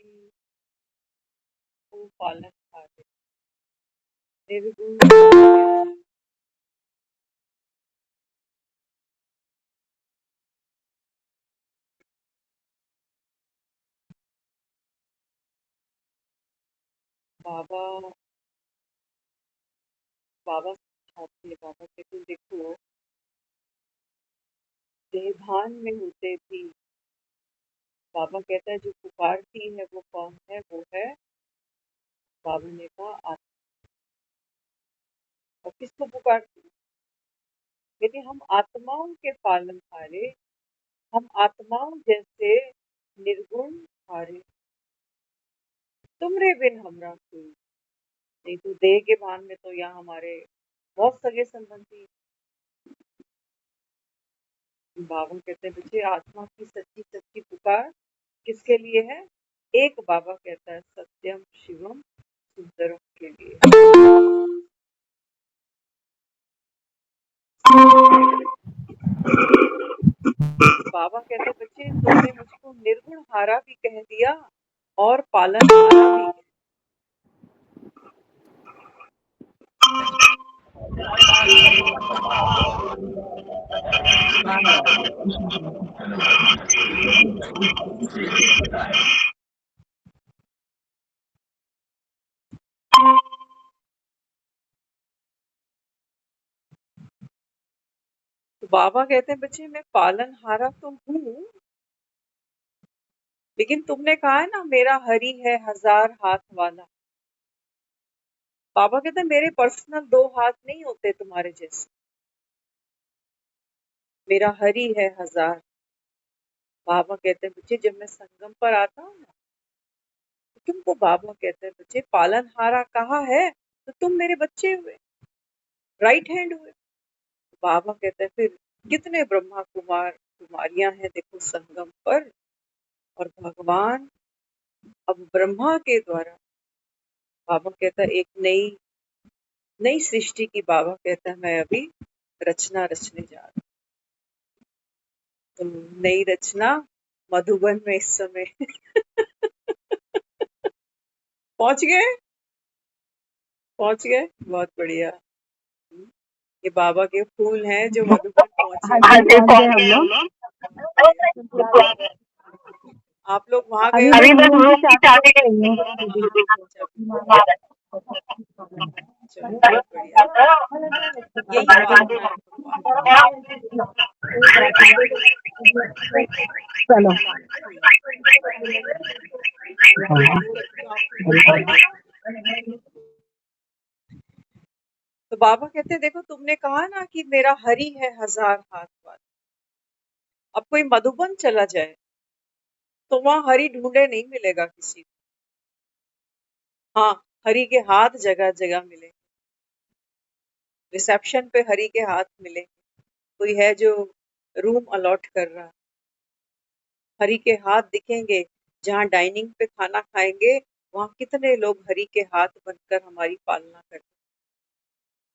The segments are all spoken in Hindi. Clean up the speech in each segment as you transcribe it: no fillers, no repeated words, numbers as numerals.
को पालन हारे निर्गुण बाबा बाबा समझाते हैं, बाबा कहते हैं, देखो देवभान में होते भी बाबा कहता है जो पुकारती है वो कौन है, वो है बाबा ने कहा आत्मा। और किसको पुकारती है? यदि हम आत्माओं के पालन हारे, हम आत्माओं जैसे निर्गुण हारे, तुमरे बिन हमरा कोई नहीं। तो देह के भान में तो यहाँ हमारे बहुत सगे संबंधी। बाबा कहते हैं बच्चे आत्मा की सच्ची सच्ची पुकार किसके लिए है? एक बाबा कहता है सत्यम शिवम सुंदरम के लिए। बाबा कहते बच्चे तुमने मुझको निर्गुण हारा भी कह दिया और पालन हारा भी। तो बाबा कहते हैं बच्चे मैं पालन हारा तो हूँ, लेकिन तुमने कहा है ना मेरा हरि है हजार हाथ वाला। बाबा कहते हैं मेरे पर्सनल दो हाथ नहीं होते तुम्हारे जैसे, मेरा हरि है हजार। बाबा कहते हैं बच्चे जब मैं संगम पर आता हूँ ना, तो तुमको बाबा कहते हैं बच्चे पालन हारा कहा है तो तुम मेरे बच्चे हुए, राइट हैंड हुए। बाबा कहते हैं फिर कितने ब्रह्मा कुमार कुमारियां हैं देखो संगम पर, और भगवान अब ब्रह्मा के द्वारा बाबा कहता है एक नई नई सृष्टि की बाबा कहता है मैं अभी रचना रचने जा रहा हूँ। तो नई रचना मधुबन में इस समय पहुंच गए, पहुंच गए, बहुत बढ़िया। ये बाबा के फूल हैं जो मधुबन पहुंचे। हाँ जी, पहुंच गए हम लोग। आप लोग वहां गए अभी हो? बस रूम की चाबी नहीं है। चलो बहुत बढ़िया, यही बात है चलो तो बाबा कहते हैं देखो तुमने कहा ना कि मेरा हरि है हजार हाथ वाला। अब कोई मधुबन चला जाए तो वहां हरि ढूंढे नहीं मिलेगा किसी को। हाँ, हरि के हाथ जगह जगह मिले, रिसेप्शन पे हरि के हाथ मिले, कोई है जो रूम अलॉट कर रहा, हरि के हाथ दिखेंगे। जहाँ डाइनिंग पे खाना खाएंगे वहां कितने लोग हरि के हाथ बनकर हमारी पालना करते,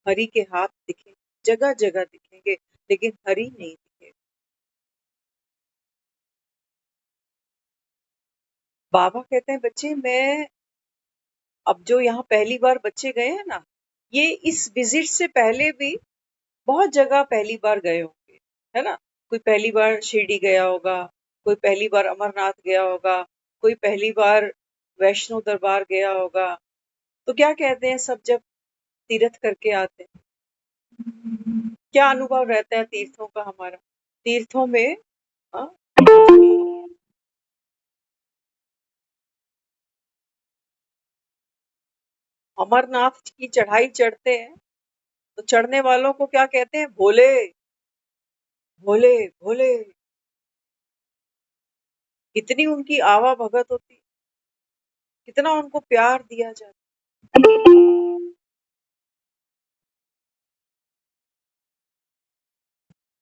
हरि के हाथ दिखेंगे, जगह जगह दिखेंगे, लेकिन हरि नहीं दिखेगा। बाबा कहते हैं बच्चे मैं अब जो यहाँ पहली बार बच्चे गए हैं ना, ये इस विजिट से पहले भी बहुत जगह पहली बार गए होंगे, है ना। कोई पहली बार शिरडी गया होगा, कोई पहली बार अमरनाथ गया होगा, कोई पहली बार वैष्णो दरबार गया होगा। तो क्या कहते हैं सब जब तीर्थ करके आते हैं, क्या अनुभव रहता है तीर्थों का हमारा? तीर्थों में हाँ, अमरनाथ की चढ़ाई चढ़ते हैं तो चढ़ने वालों को क्या कहते हैं? भोले भोले भोले। कितनी उनकी आवा भगत होती, कितना उनको प्यार दिया जाता।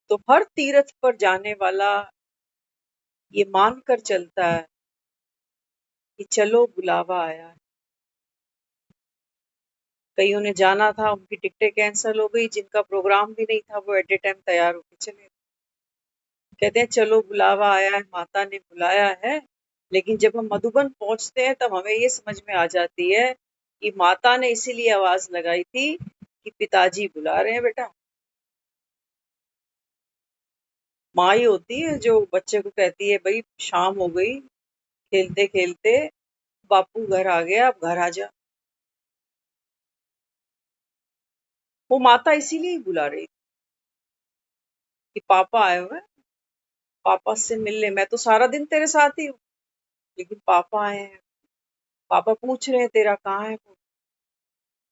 तो हर तीर्थ पर जाने वाला ये मान कर चलता है कि चलो बुलावा आया है। कईयों ने जाना था, उनकी टिकटें कैंसिल हो गई, जिनका प्रोग्राम भी नहीं था वो एट ए टाइम तैयार होकर चले, कहते हैं चलो बुलावा आया है, माता ने बुलाया है, लेकिन जब हम मधुबन पहुंचते हैं तब हमें ये समझ में आ जाती है कि माता ने इसीलिए आवाज लगाई थी कि पिताजी बुला रहे हैं बेटा। माँ ही होती है जो बच्चे को कहती है भाई शाम हो गई, खेलते खेलते बापू घर आ गया, अब घर आ जा। वो माता इसीलिए ही बुला रही थी कि पापा आए हुए हैं, पापा से मिल ले। मैं तो सारा दिन तेरे साथ ही हूँ, लेकिन पापा आए हैं, पापा पूछ रहे हैं तेरा कहाँ है फोन,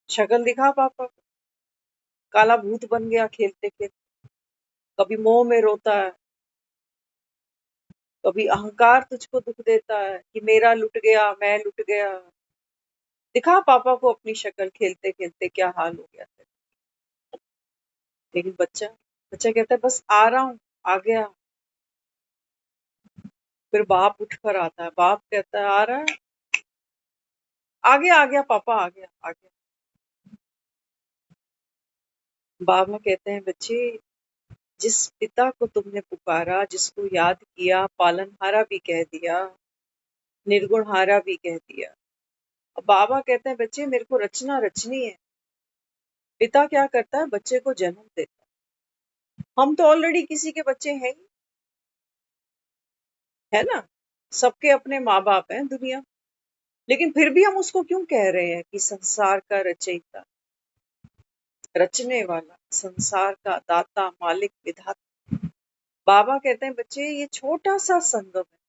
शक्ल दिखा पापा को। काला भूत बन गया खेलते खेलते। कभी मोह में रोता है, कभी अहंकार तुझको दुख देता है कि मेरा लुट गया, मैं लुट गया। दिखा पापा को अपनी शक्ल खेलते खेलते क्या हाल हो गया था। लेकिन बच्चा बच्चा कहता है बस आ रहा हूँ, आ गया। फिर बाप उठ कर आता है, बाप कहता है आ रहा है, आ गया पापा, आ गया आ गया। बाबा कहते हैं बच्चे, जिस पिता को तुमने पुकारा, जिसको याद किया, पालनहारा भी कह दिया, निर्गुणहारा भी कह दिया। अब बाबा कहते हैं बच्चे मेरे को रचना रचनी है। पिता क्या करता है, बच्चे को जन्म देता है। हम तो ऑलरेडी किसी के बच्चे हैं ही, है ना। सबके अपने माँ बाप हैं दुनिया। लेकिन फिर भी हम उसको क्यों कह रहे हैं कि संसार का रचयिता, रचने वाला, संसार का दाता, मालिक, विधाता। बाबा कहते हैं बच्चे ये छोटा सा संगम है,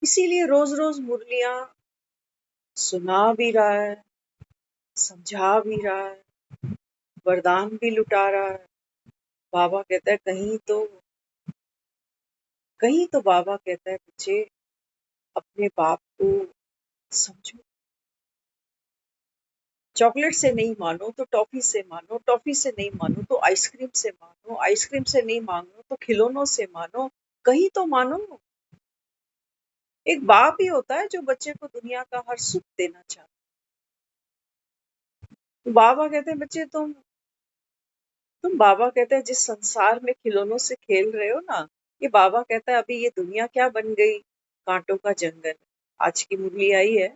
इसीलिए रोज रोज मुरलियां सुना भी रहा है, समझा भी रहा है, वरदान भी लुटा रहा है। बाबा कहता है कहीं तो बाबा कहता है बच्चे अपने बाप को समझो। चॉकलेट से नहीं मानो तो टॉफी से मानो, टॉफी से नहीं मानो तो आइसक्रीम से मानो, आइसक्रीम से नहीं मानो तो खिलौनों से मानो। कहीं तो मानो। एक बाप ही होता है जो बच्चे को दुनिया का हर सुख देना चाहता है। तो बाबा कहते हैं बच्चे तुम बाबा कहते हैं जिस संसार में खिलौनों से खेल रहे हो ना, ये बाबा कहता है अभी ये दुनिया क्या बन गई, कांटों का जंगल। आज की मुरली आई है।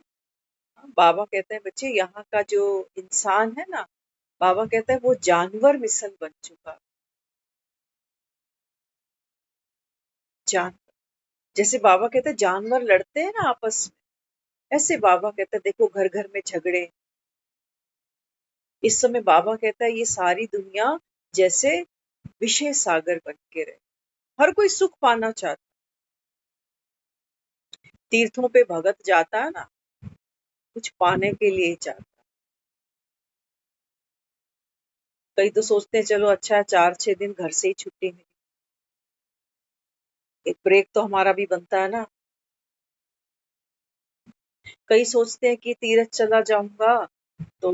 बाबा कहते हैं बच्चे यहाँ का जो इंसान है ना, बाबा कहता है वो जानवर मिसल बन चुका। जानवर, जैसे बाबा कहते हैं जानवर लड़ते हैं ना आपस में, ऐसे बाबा कहता है देखो घर घर में झगड़े। इस समय बाबा कहता है ये सारी दुनिया जैसे विषय सागर बन के रहे। हर कोई सुख पाना चाहता है। तीर्थों पे भगत जाता है ना, कुछ पाने के लिए ही जाता है। कई तो सोचते हैं चलो अच्छा है 4-6 दिन घर से ही छुट्टी मिली, एक ब्रेक तो हमारा भी बनता है ना। कई सोचते हैं कि तीर्थ चला जाऊंगा तो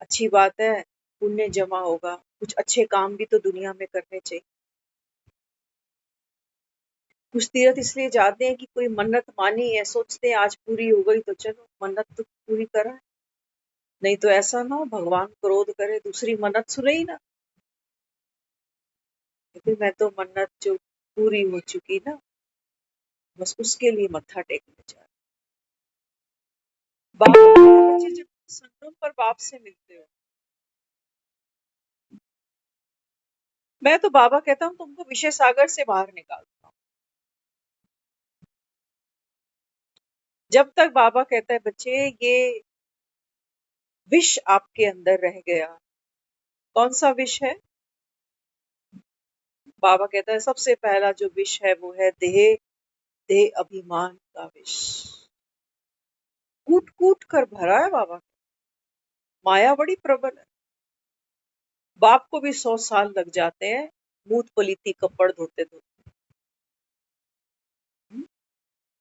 अच्छी बात है, पुण्य जमा होगा, कुछ अच्छे काम भी तो दुनिया में करने चाहिए। कुछ तीर्थ इसलिए जाते हैं कि कोई मन्नत मानी है, सोचते हैं आज पूरी हो गई तो चलो मन्नत तो पूरी करा है। नहीं तो ऐसा ना हो भगवान क्रोध करे, दूसरी मन्नत सुने ही ना। क्योंकि मैं तो मन्नत जो पूरी हो चुकी ना, बस उसके लिए मत्था टेकने जा रही। बाप के बच्चे जब संगम पर बाप से मिलते हो, मैं तो बाबा कहता हूँ तुमको विषय सागर से बाहर निकालता हूँ। जब तक बाबा कहता है बच्चे ये विष आपके अंदर रह गया। कौन सा विष है? बाबा कहता है सबसे पहला जो विष है वो है देह, देह अभिमान का विष। कूट कूट कर भरा है बाबा। माया बड़ी प्रबल है। बाप को भी 100 साल लग जाते हैं मूत पलीती कपड़ धोते धोते।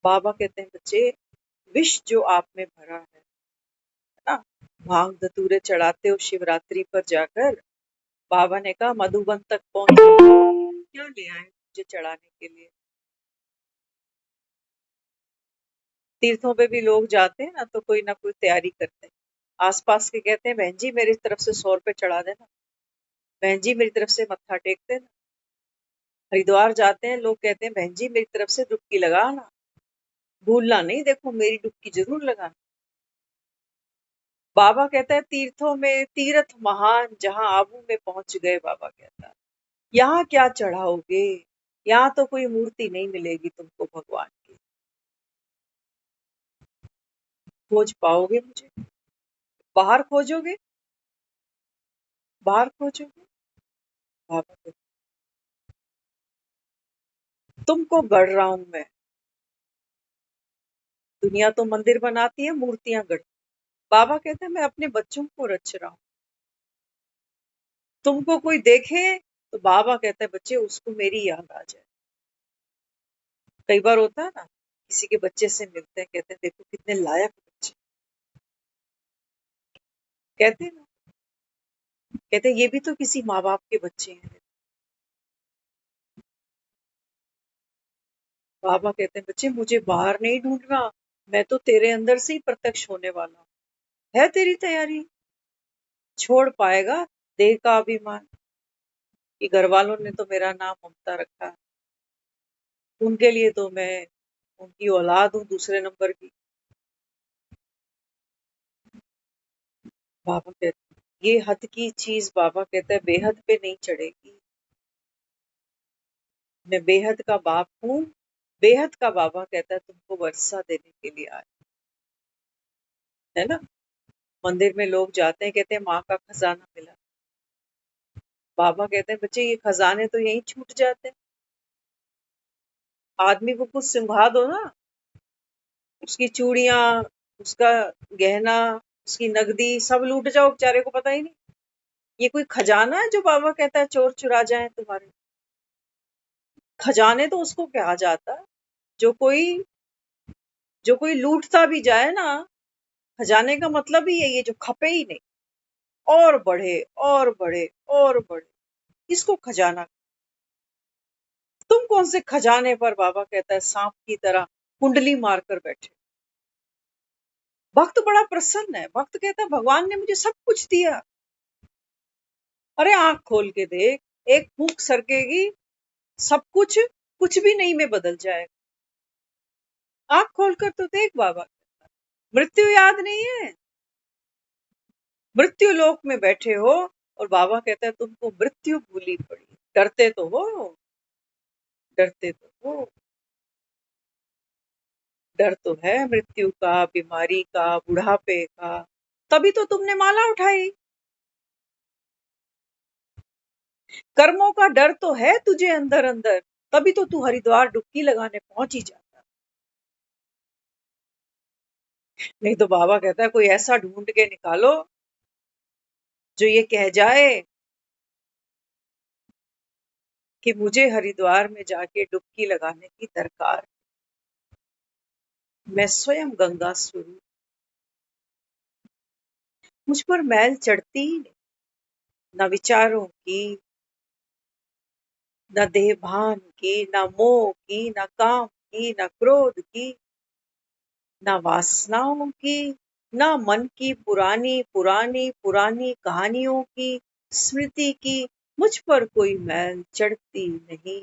बाबा कहते हैं बच्चे विष जो आप में भरा है ना, भांग धतूरे चढ़ाते हो शिवरात्रि पर जाकर। बाबा ने कहा मधुबन तक पहुंच क्या ले आए मुझे चढ़ाने के लिए। तीर्थों पे भी लोग जाते हैं ना तो कोई ना कोई तैयारी करते हैं। आसपास के कहते हैं बहन जी मेरी तरफ से 100 रुपए चढ़ा देना, बहन जी मेरी तरफ से मत्था टेक देना। हरिद्वार जाते हैं, लोग कहते हैं बहन जी मेरी तरफ से डुबकी लगाना, भूलना नहीं, देखो मेरी डुबकी जरूर लगाना। बाबा कहता है तीर्थों में तीर्थ महान जहां आबू में पहुंच गए, बाबा कहता है यहाँ क्या चढ़ाओगे, यहाँ तो कोई मूर्ति नहीं मिलेगी तुमको भगवान की, खोज पाओगे मुझे, बाहर खोजोगे, बाहर खोजोगे। बाबा कहते तुमको गढ़ रहा हूं मैं, दुनिया तो मंदिर बनाती है, मूर्तियां गढ़, बाबा कहते हैं मैं अपने बच्चों को रच रहा हूं। तुमको कोई देखे तो बाबा कहते हैं बच्चे उसको मेरी याद आ जाए। कई बार होता है ना, किसी के बच्चे से मिलते हैं, कहते हैं देखो कितने लायक बच्चे, कहते हैं ना, कहते हैं ये भी तो किसी माँ बाप के बच्चे हैं। बाबा कहते हैं बच्चे मुझे बाहर नहीं ढूंढना, मैं तो तेरे अंदर से ही प्रत्यक्ष होने वाला हूँ, है तेरी तैयारी, छोड़ पाएगा देह का अभिमान, कि घर वालों ने तो मेरा नाम ममता रखा है, उनके लिए तो मैं उनकी औलाद हूँ दूसरे नंबर की। बाबा कहते हैं ये हद की चीज, बाबा कहते हैं बेहद पे नहीं चढ़ेगी, मैं बेहद का बाप हूँ, बेहद का बाबा कहता है तुमको वर्षा देने के लिए आया है ना। मंदिर में लोग जाते हैं, कहते हैं माँ का खजाना मिला, बाबा कहते हैं बच्चे ये खजाने तो यहीं छूट जाते हैं, आदमी को कुछ सिंघा दो ना, उसकी चूड़ियां, उसका गहना, उसकी नगदी सब लूट जाओ, बेचारे को पता ही नहीं। ये कोई खजाना है जो बाबा कहता है चोर चुरा जाए तुम्हारे, खजाने तो उसको कहा जाता है जो कोई जो कोई लूटता भी जाए ना, खजाने का मतलब ही है ये जो खपे ही नहीं, और बढ़े और बढ़े और बढ़े, इसको खजाना। तुम कौन से खजाने पर, बाबा कहता है सांप की तरह कुंडली मारकर बैठे। भक्त बड़ा प्रसन्न है, भक्त कहता है भगवान ने मुझे सब कुछ दिया, अरे आंख खोल के देख, एक फूंक सरकेगी, सब कुछ कुछ भी नहीं में बदल जाएगा, आंख खोलकर तो देख बाबा, मृत्यु याद नहीं है, मृत्यु लोक में बैठे हो, और बाबा कहता है तुमको मृत्यु भूली पड़ी, डरते तो हो, डरते तो हो, डर तो है मृत्यु का, बीमारी का, बुढ़ापे का, तभी तो तुमने माला उठाई, कर्मों का डर तो है तुझे अंदर अंदर, तभी तो तू हरिद्वार डुबकी लगाने पहुंच ही जाता। नहीं तो बाबा कहता है कोई ऐसा ढूंढ के निकालो जो ये कह जाए कि मुझे हरिद्वार में जाके डुबकी लगाने की दरकार, मैं स्वयं गंगा स्वरूप, मुझ पर मैल चढ़ती ही नहीं, न विचारों की, न देह भान की, न मोह की, न काम की, न क्रोध की, न वासनाओं की, न मन की पुरानी पुरानी पुरानी कहानियों की स्मृति की, मुझ पर कोई मैल चढ़ती नहीं।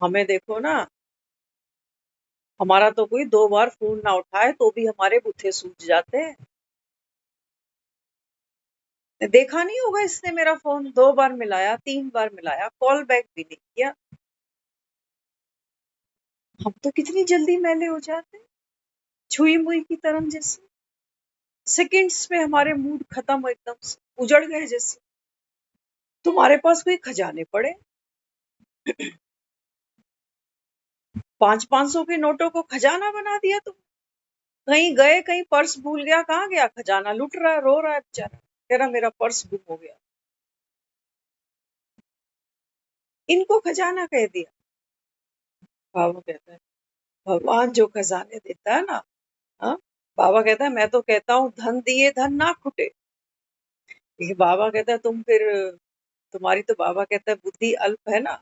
हमें देखो ना, हमारा तो कोई 2 बार फोन ना उठाए तो भी हमारे बूथे सूज जाते हैं। देखा नहीं होगा इसने मेरा फोन 2 बार मिलाया, 3 बार मिलाया, कॉल बैक भी नहीं किया। हम तो कितनी जल्दी मैले हो जाते हैं, छुई मुई की तरह जैसे, सेकंड्स में हमारे मूड खत्म, एकदम से उजड़ गए जैसे। तुम्हारे पास कोई खजाने पड़े, 500-500 के नोटों को खजाना बना दिया तुम, कहीं गए, कहीं पर्स भूल गया, कहाँ गया खजाना, लुट रहा है, रो रहा है बेचारा, कह रहा मेरा पर्स गुम हो गया, इनको खजाना कह दिया। बाबा कहता है भगवान जो खजाने देता है ना, हाँ, बाबा कहता है मैं तो कहता हूँ धन दिए धन ना खुटे, ये बाबा कहता है तुम फिर, तुम्हारी तो बाबा कहता है बुद्धि अल्प है ना,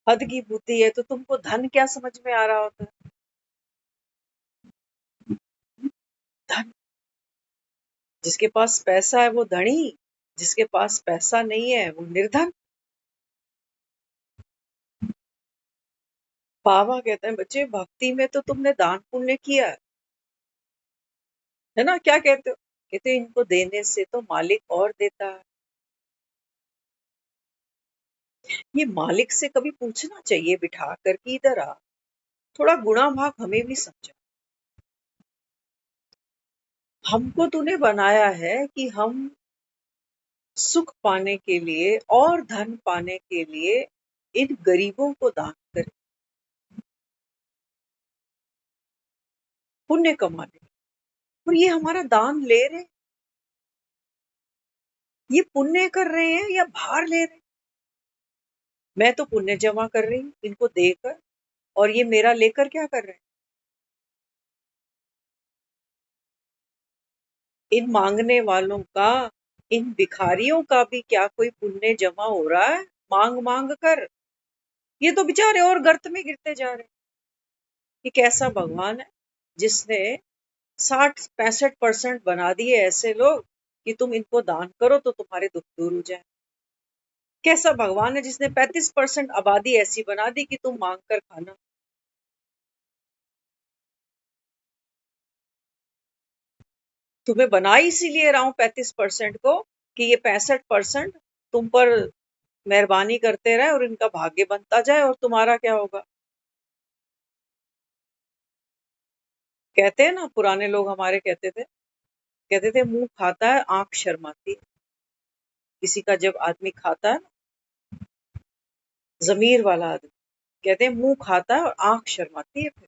हद की बुद्धि है, तो तुमको धन क्या समझ में आ रहा होता है, धन, जिसके पास पैसा है वो धनी, जिसके पास पैसा नहीं है वो निर्धन। बाबा कहते हैं बच्चे भक्ति में तो तुमने दान पुण्य किया है ना, क्या कहते हो? कहते इनको देने से तो मालिक और देता है। ये मालिक से कभी पूछना चाहिए बिठा कर कि इधर आ, थोड़ा गुणा भाग हमें भी समझा। हमको तूने बनाया है कि हम सुख पाने के लिए और धन पाने के लिए इन गरीबों को दान करें, पुण्य कमाने। और ये हमारा दान ले रहे, ये पुण्य कर रहे हैं या भार ले रहे हैं? मैं तो पुण्य जमा कर रही हूँ इनको देकर, और ये मेरा लेकर क्या कर रहे हैं? इन मांगने वालों का, इन भिखारियों का भी क्या कोई पुण्य जमा हो रहा है मांग मांग कर? ये तो बेचारे और गर्त में गिरते जा रहे हैं। ये कैसा भगवान है जिसने 60-65% बना दिए ऐसे लोग कि तुम इनको दान करो तो तुम्हारे दुख दूर हो जाए? कैसा भगवान है जिसने 35% आबादी ऐसी बना दी कि तुम मांग कर खाना? तुम्हें बना इसीलिए रहा हूं 35% को कि ये 65% तुम पर मेहरबानी करते रहे और इनका भाग्य बनता जाए, और तुम्हारा क्या होगा? कहते हैं ना, पुराने लोग हमारे कहते थे मुंह खाता है आंख शर्माती है। किसी का जब आदमी खाता है, जमीर वाला आदमी, कहते हैं मुंह खाता है और आंख शर्माती है। फिर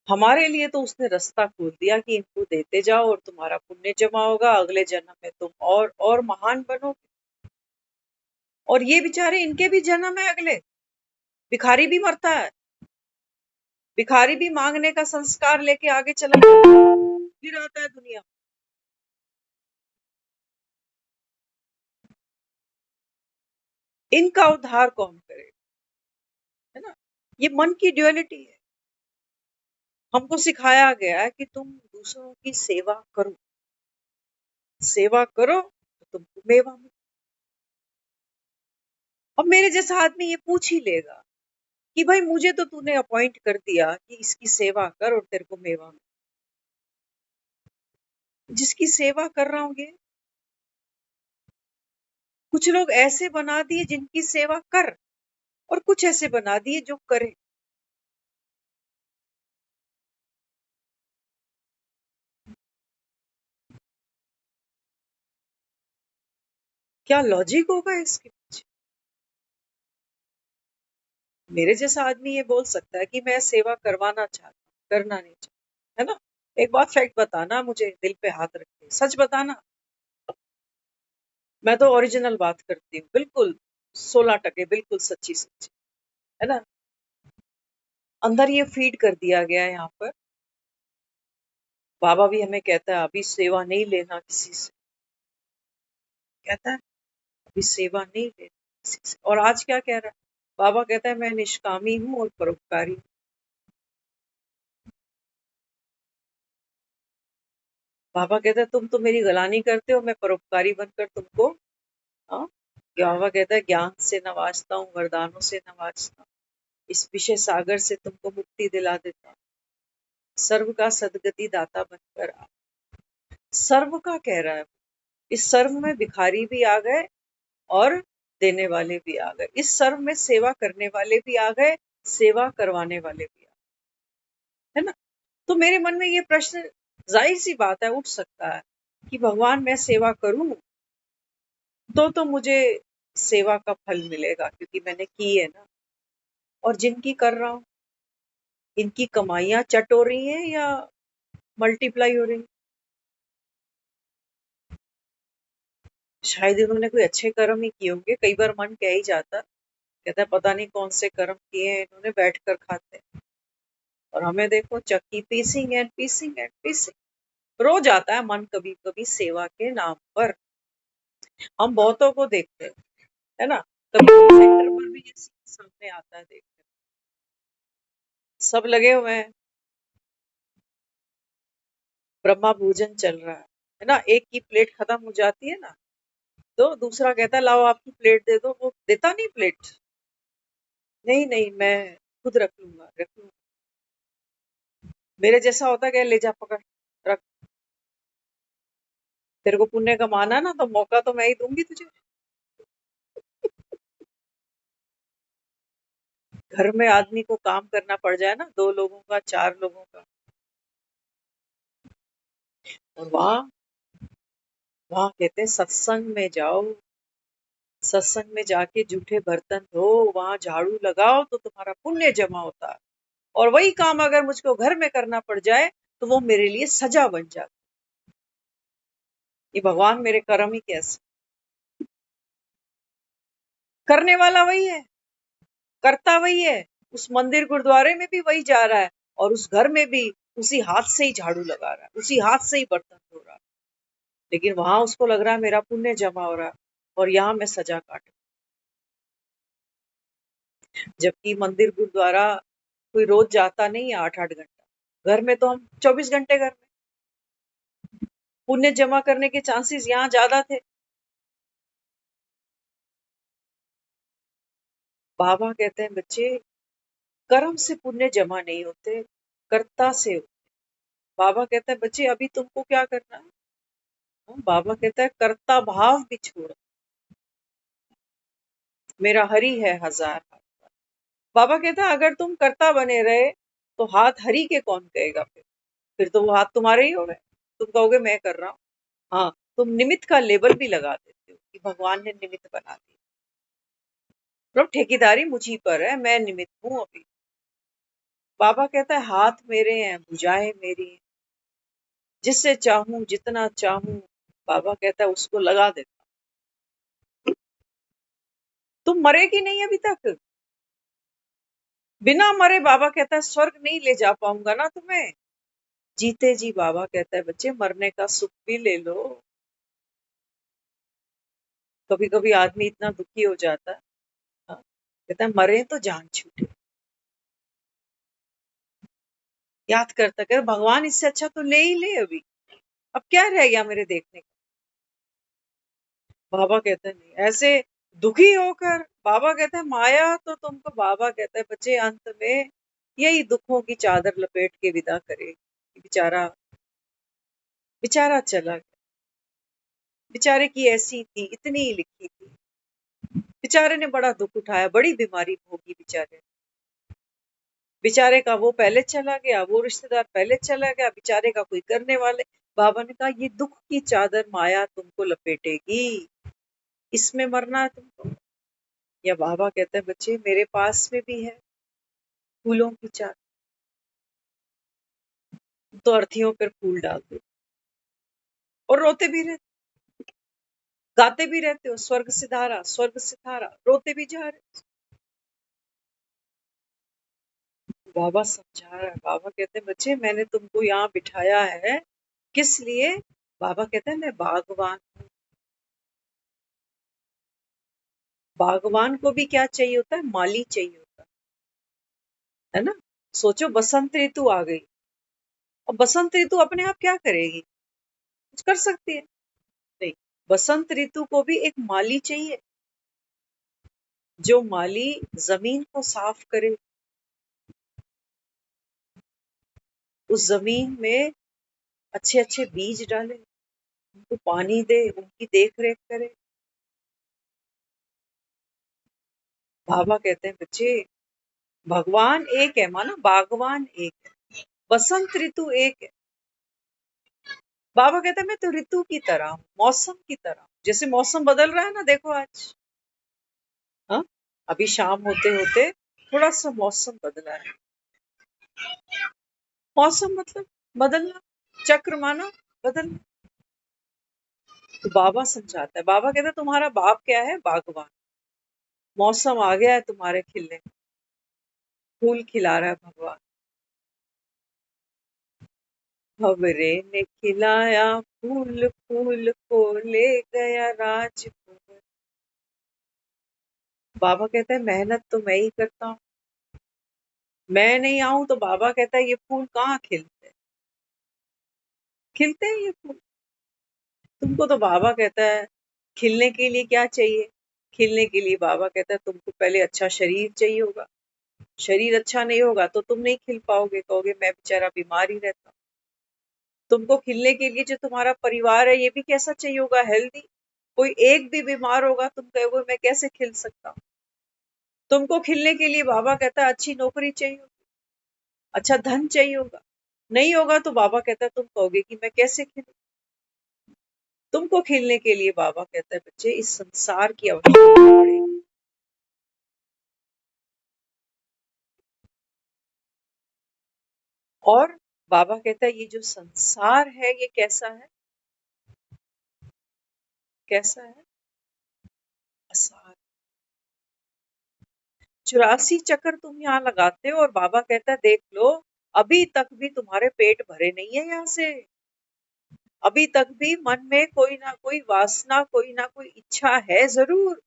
हमारे लिए तो उसने रास्ता खोल दिया कि इनको देते जाओ और तुम्हारा पुण्य जमा होगा, अगले जन्म में तुम और महान बनोगे। और ये बेचारे, इनके भी जन्म है अगले। भिखारी भी मरता है, भिखारी भी मांगने का संस्कार लेके आगे चला जाता है, फिर आता है दुनिया। इनका उद्धार कौन करे? है ना, ये मन की ड्युअलिटी है। हमको सिखाया गया है कि तुम दूसरों की सेवा करो, सेवा करो तो तुमको मेवा मिले। अब मेरे जैसा आदमी ये पूछ ही लेगा कि भाई मुझे तो तूने अपॉइंट कर दिया कि इसकी सेवा कर और तेरे को मेवा मिले। जिसकी सेवा कर रहा हूं ये, कुछ लोग ऐसे बना दिए जिनकी सेवा कर, और कुछ ऐसे बना दिए जो करे। क्या लॉजिक होगा इसके पीछे? मेरे जैसा आदमी ये बोल सकता है कि मैं सेवा करवाना चाहता हूँ, करना नहीं चाहता, है ना? एक बात फैक्ट बताना, मुझे दिल पे हाथ रख के सच बताना। मैं तो ओरिजिनल बात करती हूँ, बिल्कुल 16 टके, बिल्कुल सच्ची सच्ची, है ना? अंदर ये फीड कर दिया गया है यहाँ पर। बाबा भी हमें कहता है अभी सेवा नहीं लेना किसी से, कहता है अभी सेवा नहीं लेना किसी से। और आज क्या कह रहा है बाबा? कहता है मैं निष्कामी हूँ और परोपकारी हूँ। बाबा कहता है तुम तो मेरी गलानी करते हो, मैं परोपकारी बनकर तुमको, हाँ। बाबा कहता है ज्ञान से नवाजता हूँ, वरदानों से नवाजता हूँ, इस विषय सागर से तुमको मुक्ति दिला देता हूँ, सर्व का सदगति दाता बनकर आ। सर्व का कह रहा है, इस सर्व में भिखारी भी आ गए और देने वाले भी आ गए, इस सर्व में सेवा करने वाले भी आ गए, सेवा करवाने वाले भी आ गए, है ना? तो मेरे मन में ये प्रश्न, जाहिर सी बात है, उठ सकता है कि भगवान मैं सेवा करूं तो मुझे सेवा का फल मिलेगा क्योंकि मैंने की है ना। और जिनकी कर रहा हूं, इनकी कमाइयां चट हो रही हैं या मल्टीप्लाई हो रही? शायद इन्होंने कोई अच्छे कर्म ही किए होंगे। कई बार मन कह ही जाता, कहता है पता नहीं कौन से कर्म किए हैं इन्होंने, बैठ कर खाते हैं। और हमें देखो चक्की पीसिंग एंड पीसिंग एंड पीसिंग। रो जाता है मन कभी कभी सेवा के नाम पर। हम बहुतों को देखते हैं, है ना? कभी सेंटर पर भी ये सामने आता है, देखते हैं सब लगे हुए हैं, ब्रह्मा भोजन चल रहा है ना, एक की प्लेट खत्म हो जाती है ना, तो दूसरा कहता है लाओ आपकी प्लेट दे दो, वो देता नहीं प्लेट, नहीं नहीं मैं खुद रख लूंगा रख लूंगा। मेरे जैसा होता क्या, ले जा पकड़, रख, तेरे को पुण्य कमाना ना तो मौका तो मैं ही दूंगी तुझे। घर में आदमी को काम करना पड़ जाए ना, 2 लोगों का 4 लोगों का, और वहां वहां कहते हैं सत्संग में जाओ, सत्संग में जाके जूठे बर्तन धो, वहां झाड़ू लगाओ तो तुम्हारा पुण्य जमा होता है। और वही काम अगर मुझको घर में करना पड़ जाए तो वो मेरे लिए सजा बन जाती। ये भगवान मेरे कर्म ही कैसे, करने वाला वही है, करता वही है। उस मंदिर गुरुद्वारे में भी वही जा रहा है, और उस घर में भी उसी हाथ से ही झाड़ू लगा रहा है, उसी हाथ से ही बर्तन धो रहा है। लेकिन वहां उसको लग रहा है मेरा पुण्य जमा हो रहा है, और यहाँ मैं सजा काट, जबकि मंदिर गुरुद्वारा कोई रोज जाता नहीं है 8-8 घंटा। घर में तो हम 24 घंटे घर में, पुण्य जमा करने के चांसेस यहाँ ज्यादा थे। बाबा कहते हैं बच्चे, कर्म से पुण्य जमा नहीं होते, कर्ता से होते। बाबा कहते हैं बच्चे अभी तुमको क्या करना है, बाबा कहता है कर्ता भाव भी छोड़ो, मेरा हरि है हजार हाथ। बाबा कहता है अगर तुम कर्ता बने रहे तो हाथ हरि के कौन कहेगा, फिर तो वो हाथ तुम्हारे ही हो गए, तुम कहोगे मैं कर रहा हूँ। हाँ, तुम निमित्त का लेबल भी लगा देते हो कि भगवान ने निमित्त बना दिया, तो ठेकेदारी मुझी पर है, मैं निमित्त हूँ अभी। बाबा कहता है हाथ मेरे हैं, भुजाएं मेरी हैं, जिससे चाहूं जितना चाहूं, बाबा कहता है उसको लगा देता। तुम मरे कि नहीं अभी तक, बिना मरे बाबा कहता है स्वर्ग नहीं ले जा पाऊंगा ना तुम्हें। जीते जी बाबा कहता है बच्चे मरने का सुख भी ले लो। कभी कभी आदमी इतना दुखी हो जाता है, हाँ, कहता है मरे तो जान छूटे, याद करता कर भगवान इससे अच्छा तो ले ही ले अभी, अब क्या रह गया मेरे देखने का। बाबा कहता है नहीं ऐसे दुखी होकर, बाबा कहता है माया तो तुमको, बाबा कहता है बच्चे अंत में यही दुखों की चादर लपेट के विदा करे, बेचारा, बेचारा चला गया, बेचारे की ऐसी थी, इतनी ही लिखी थी, बेचारे ने बड़ा दुख उठाया, बड़ी बीमारी भोगी बेचारे, बेचारे का वो पहले चला गया, वो रिश्तेदार पहले चला गया, बेचारे का कोई करने वाले। बाबा ने कहा ये दुख की चादर माया तुमको लपेटेगी, इसमें मरना है तुमको। या बाबा कहते हैं बच्चे मेरे पास में भी है फूलों की चादर, तो अर्थियों पर फूल डाल दो, और रोते भी रहते, गाते भी रहते हो स्वर्ग सिधारा स्वर्ग सिधारा, रोते भी जा रहे। बाबा समझा रहा है, बाबा कहते हैं बच्चे मैंने तुमको यहाँ बिठाया है, किस लिए। बाबा कहते हैं मैं बागवान, बागवान को भी क्या चाहिए होता है, माली चाहिए होता है ना। सोचो बसंत ऋतु आ गई, और बसंत ऋतु अपने आप क्या करेगी, कुछ कर सकती है नहीं, बसंत ऋतु को भी एक माली चाहिए, जो माली जमीन को साफ करे, उस जमीन में अच्छे अच्छे बीज डाले, उनको पानी दे, उनकी देख रेख करे। बाबा कहते हैं बच्चे भगवान एक है, माना बागवान एक है, बसंत ऋतु एक है। बाबा कहते हैं मैं तो ऋतु की तरह हूँ, मौसम की तरह हूँ। जैसे मौसम बदल रहा है ना, देखो आज, हाँ, अभी शाम होते होते थोड़ा सा मौसम बदला है, मौसम मतलब बदलना, चक्र माना बदलना। तो बाबा समझाता है, बाबा कहता है तुम्हारा बाप क्या है, बागवान, मौसम आ गया है तुम्हारे खिलने, फूल खिला रहा है भगवान। भंवरे ने खिलाया फूल, फूल को ले गया राजकुंवर। बाबा कहता है मेहनत तो मैं ही करता हूँ, मैं नहीं आऊं तो बाबा कहता है ये फूल कहाँ खिलते हैं। खिलते हैं ये फूल। तुमको तो बाबा कहता है खिलने के लिए क्या चाहिए? खिलने के लिए बाबा कहता है तुमको पहले अच्छा शरीर चाहिए होगा। शरीर अच्छा नहीं होगा तो तुम नहीं खिल पाओगे, कहोगे मैं बेचारा बीमार ही रहता हूँ। तुमको खिलने के लिए जो तुम्हारा परिवार है ये भी कैसा चाहिए होगा, हेल्दी। कोई एक भी बीमार होगा तुम कहोगे मैं कैसे खिल सकता हूँ। तुमको खिलने के लिए बाबा कहता है अच्छी नौकरी चाहिए होगी, अच्छा धन चाहिए होगा। नहीं होगा तो बाबा कहता है तुम कहोगे कि मैं कैसे खिलूं। तुमको खिलने के लिए बाबा कहता है बच्चे इस संसार की आवश्यकता पड़ेगी। और बाबा कहता है ये जो संसार है ये कैसा है? कैसा है? असार। 84 चक्कर तुम यहाँ लगाते हो और बाबा कहता है देख लो अभी तक भी तुम्हारे पेट भरे नहीं है यहाँ से। अभी तक भी मन में कोई ना कोई वासना, कोई ना कोई इच्छा है जरूर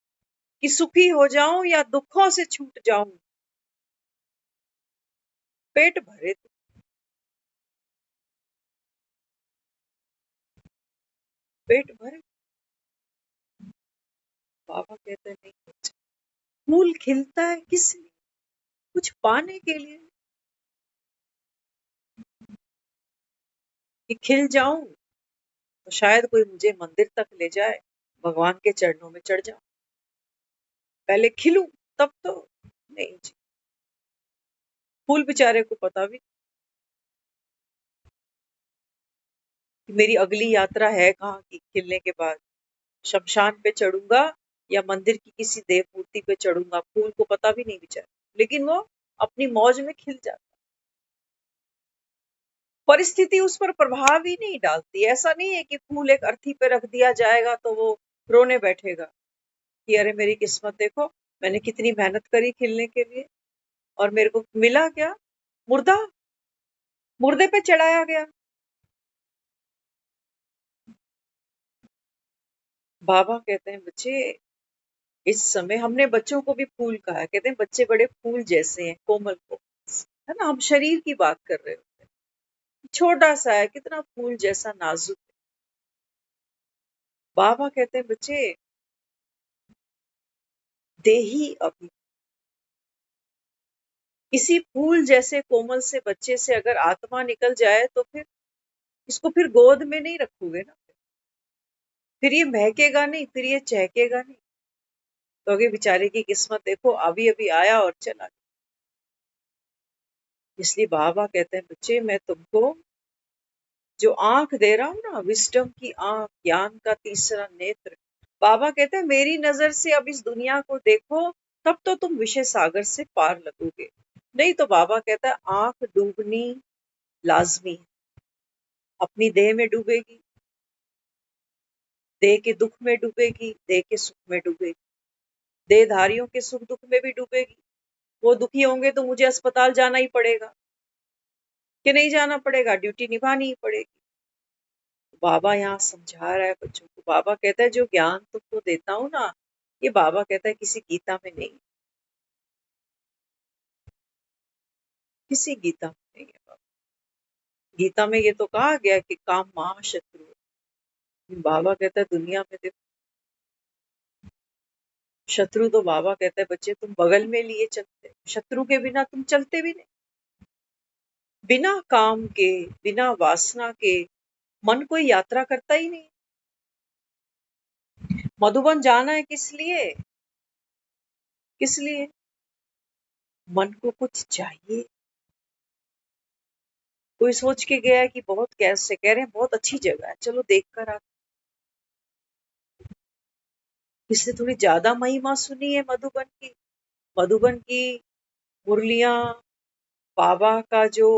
कि सुखी हो जाऊं या दुखों से छूट जाऊं। पेट भरे तो पेट भरे। बाबा कहते हैं नहीं, फूल खिलता है किस लिए? कुछ पाने के लिए। कि खिल जाऊं तो शायद कोई मुझे मंदिर तक ले जाए, भगवान के चरणों में चढ़ जाऊं। पहले खिलूं तब तो। नहीं जी, फूल बेचारे को पता भी कि मेरी अगली यात्रा है कहाँ की। खिलने के बाद शमशान पे चढ़ूंगा या मंदिर की किसी देव मूर्ति पे चढ़ूंगा, फूल को पता भी नहीं बेचारा। लेकिन वो अपनी मौज में खिल जाता। परिस्थिति उस पर प्रभाव ही नहीं डालती। ऐसा नहीं है कि फूल एक अर्थी पे रख दिया जाएगा तो वो रोने बैठेगा कि अरे मेरी किस्मत देखो, मैंने कितनी मेहनत करी खिलने के लिए और मेरे को मिला क्या? मुर्दा। मुर्दे पे चढ़ाया गया। बाबा कहते हैं बच्चे इस समय, हमने बच्चों को भी फूल कहा है, कहते हैं बच्चे बड़े फूल जैसे हैं, कोमल कोमल, है ना। हम शरीर की बात कर रहे होते हैं, छोटा सा है कितना फूल जैसा नाजुक है। बाबा कहते हैं बच्चे देही अभी, इसी फूल जैसे कोमल से बच्चे से अगर आत्मा निकल जाए तो फिर इसको फिर गोद में नहीं रखोगे ना। फिर ये महकेगा नहीं, फिर ये चहकेगा नहीं। तो आगे बेचारे की किस्मत देखो, अभी अभी आया और चला गया। इसलिए बाबा कहते हैं बच्चे मैं तुमको जो आंख दे रहा हूं ना, विस्डम की आंख, ज्ञान का तीसरा नेत्र, बाबा कहते हैं मेरी नजर से अब इस दुनिया को देखो, तब तो तुम विषय सागर से पार लगोगे। नहीं तो बाबा कहता है आंख डूबनी लाजमी है। अपनी देह में डूबेगी, देह के दुख में डूबेगी, देह के सुख में डूबेगी, देहधारियों के सुख दुख में भी डूबेगी। वो दुखी होंगे तो मुझे अस्पताल जाना ही पड़ेगा कि नहीं जाना पड़ेगा, ड्यूटी निभानी ही पड़ेगी। बाबा यहाँ समझा रहा है बच्चों को। बाबा कहता है जो ज्ञान तुमको देता हूँ ना, ये बाबा कहता है किसी गीता में नहीं, किसी गीता में नहीं है बाबा। गीता में ये तो कहा गया है कि काम महाशत्रु है। बाबा कहता है दुनिया में देखो, शत्रु तो बाबा कहता है बच्चे तुम बगल में लिए चलते हो। शत्रु के बिना तुम चलते भी नहीं। बिना काम के, बिना वासना के मन कोई यात्रा करता ही नहीं। मधुबन जाना है किस लिए? किस लिए? मन को कुछ चाहिए। कोई सोच के गया है कि बहुत, कैसे कह रहे हैं बहुत अच्छी जगह है, चलो देख कर आते। इसने थोड़ी ज्यादा महिमा सुनी है मधुबन की। मधुबन की मुरलियां, बाबा का जो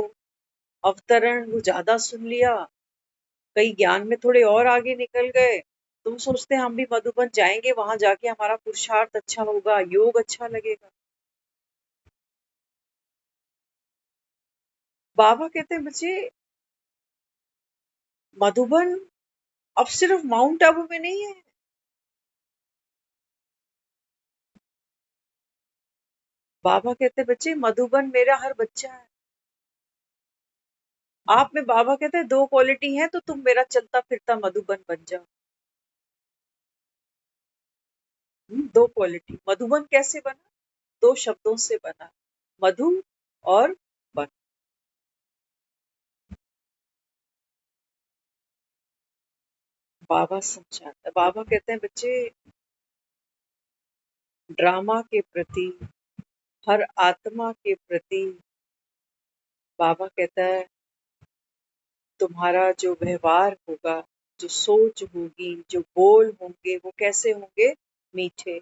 अवतरण वो ज्यादा सुन लिया। कई ज्ञान में थोड़े और आगे निकल गए। तुम सोचते हैं हम भी मधुबन जाएंगे, वहां जाके हमारा पुरुषार्थ अच्छा होगा, योग अच्छा लगेगा। बाबा कहते हैं बच्चे मधुबन अब सिर्फ माउंट आबू में नहीं है। बाबा कहते हैं बच्चे मधुबन मेरा हर बच्चा है। आप में बाबा कहते हैं 2 क्वालिटी है तो तुम मेरा चलता फिरता मधुबन बन जाओ। 2 क्वालिटी। मधुबन कैसे बना? 2 शब्दों से बना, मधु और बन। बाबा समझाता है, बाबा कहते हैं बच्चे ड्रामा के प्रति, हर आत्मा के प्रति बाबा कहता है तुम्हारा जो व्यवहार होगा, जो सोच होगी, जो बोल होंगे वो कैसे होंगे? मीठे।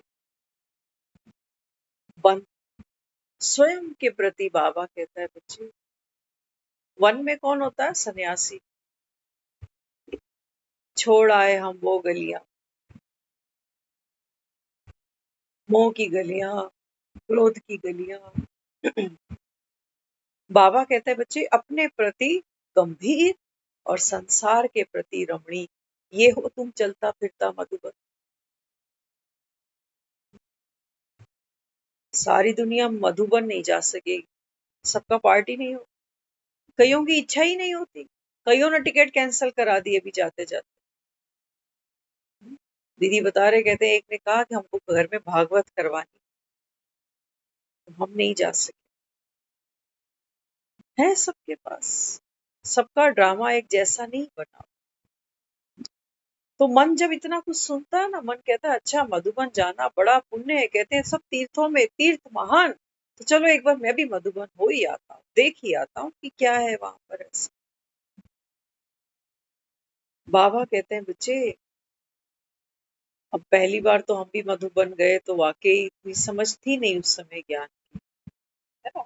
वन स्वयं के प्रति बाबा कहता है बच्चे, वन में कौन होता है? सन्यासी। छोड़ आए हम वो गलियां, मोह की गलियां, क्रोध की गलियां। बाबा कहते हैं बच्चे अपने प्रति गंभीर और संसार के प्रति रमणीक, ये हो तुम चलता फिरता मधुबन। सारी दुनिया मधुबन नहीं जा सकेगी, सबका पार्टी नहीं हो, कईयों की इच्छा ही नहीं होती, कईयों ने टिकट कैंसिल करा दी अभी जाते जाते। दीदी बता रहे, कहते हैं एक ने कहा कि हमको घर में भागवत करवानी, तो हम नहीं जा सके। है सबके पास, सबका ड्रामा एक जैसा नहीं बना। तो मन जब इतना कुछ सुनता है ना, मन कहता है अच्छा मधुबन जाना बड़ा पुण्य है, कहते हैं सब तीर्थों में तीर्थ महान, तो चलो एक बार मैं भी मधुबन हो ही आता हूँ, देख ही आता हूँ कि क्या है वहां पर ऐसा। बाबा कहते हैं बच्चे अब पहली बार तो हम भी मधुबन गए तो वाकई इतनी समझ थी नहीं उस समय ज्ञान, है ना?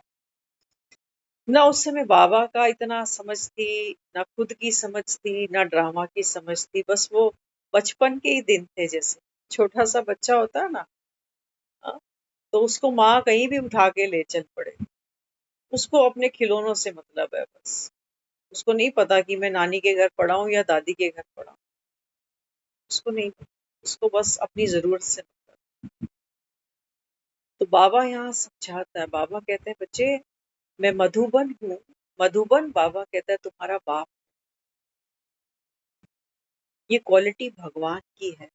ना उस समय बाबा का इतना समझ थी, ना खुद की समझ थी, ना ड्रामा की समझ थी, बस वो बचपन के ही दिन थे, जैसे छोटा सा बच्चा होता है ना, हाँ, तो उसको माँ कहीं भी उठा के ले चल पड़े, उसको अपने खिलौनों से मतलब है बस। उसको नहीं पता कि मैं नानी के घर पड़ा हूँ या दादी के घर पड़ा हूँ, उसको नहीं पता, उसको बस अपनी जरूरत से मतलब। तो बाबा यहाँ समझाता है, बाबा कहते हैं बच्चे मैं मधुबन हूँ, मधुबन बाबा कहता है तुम्हारा बाप, ये क्वालिटी भगवान की है।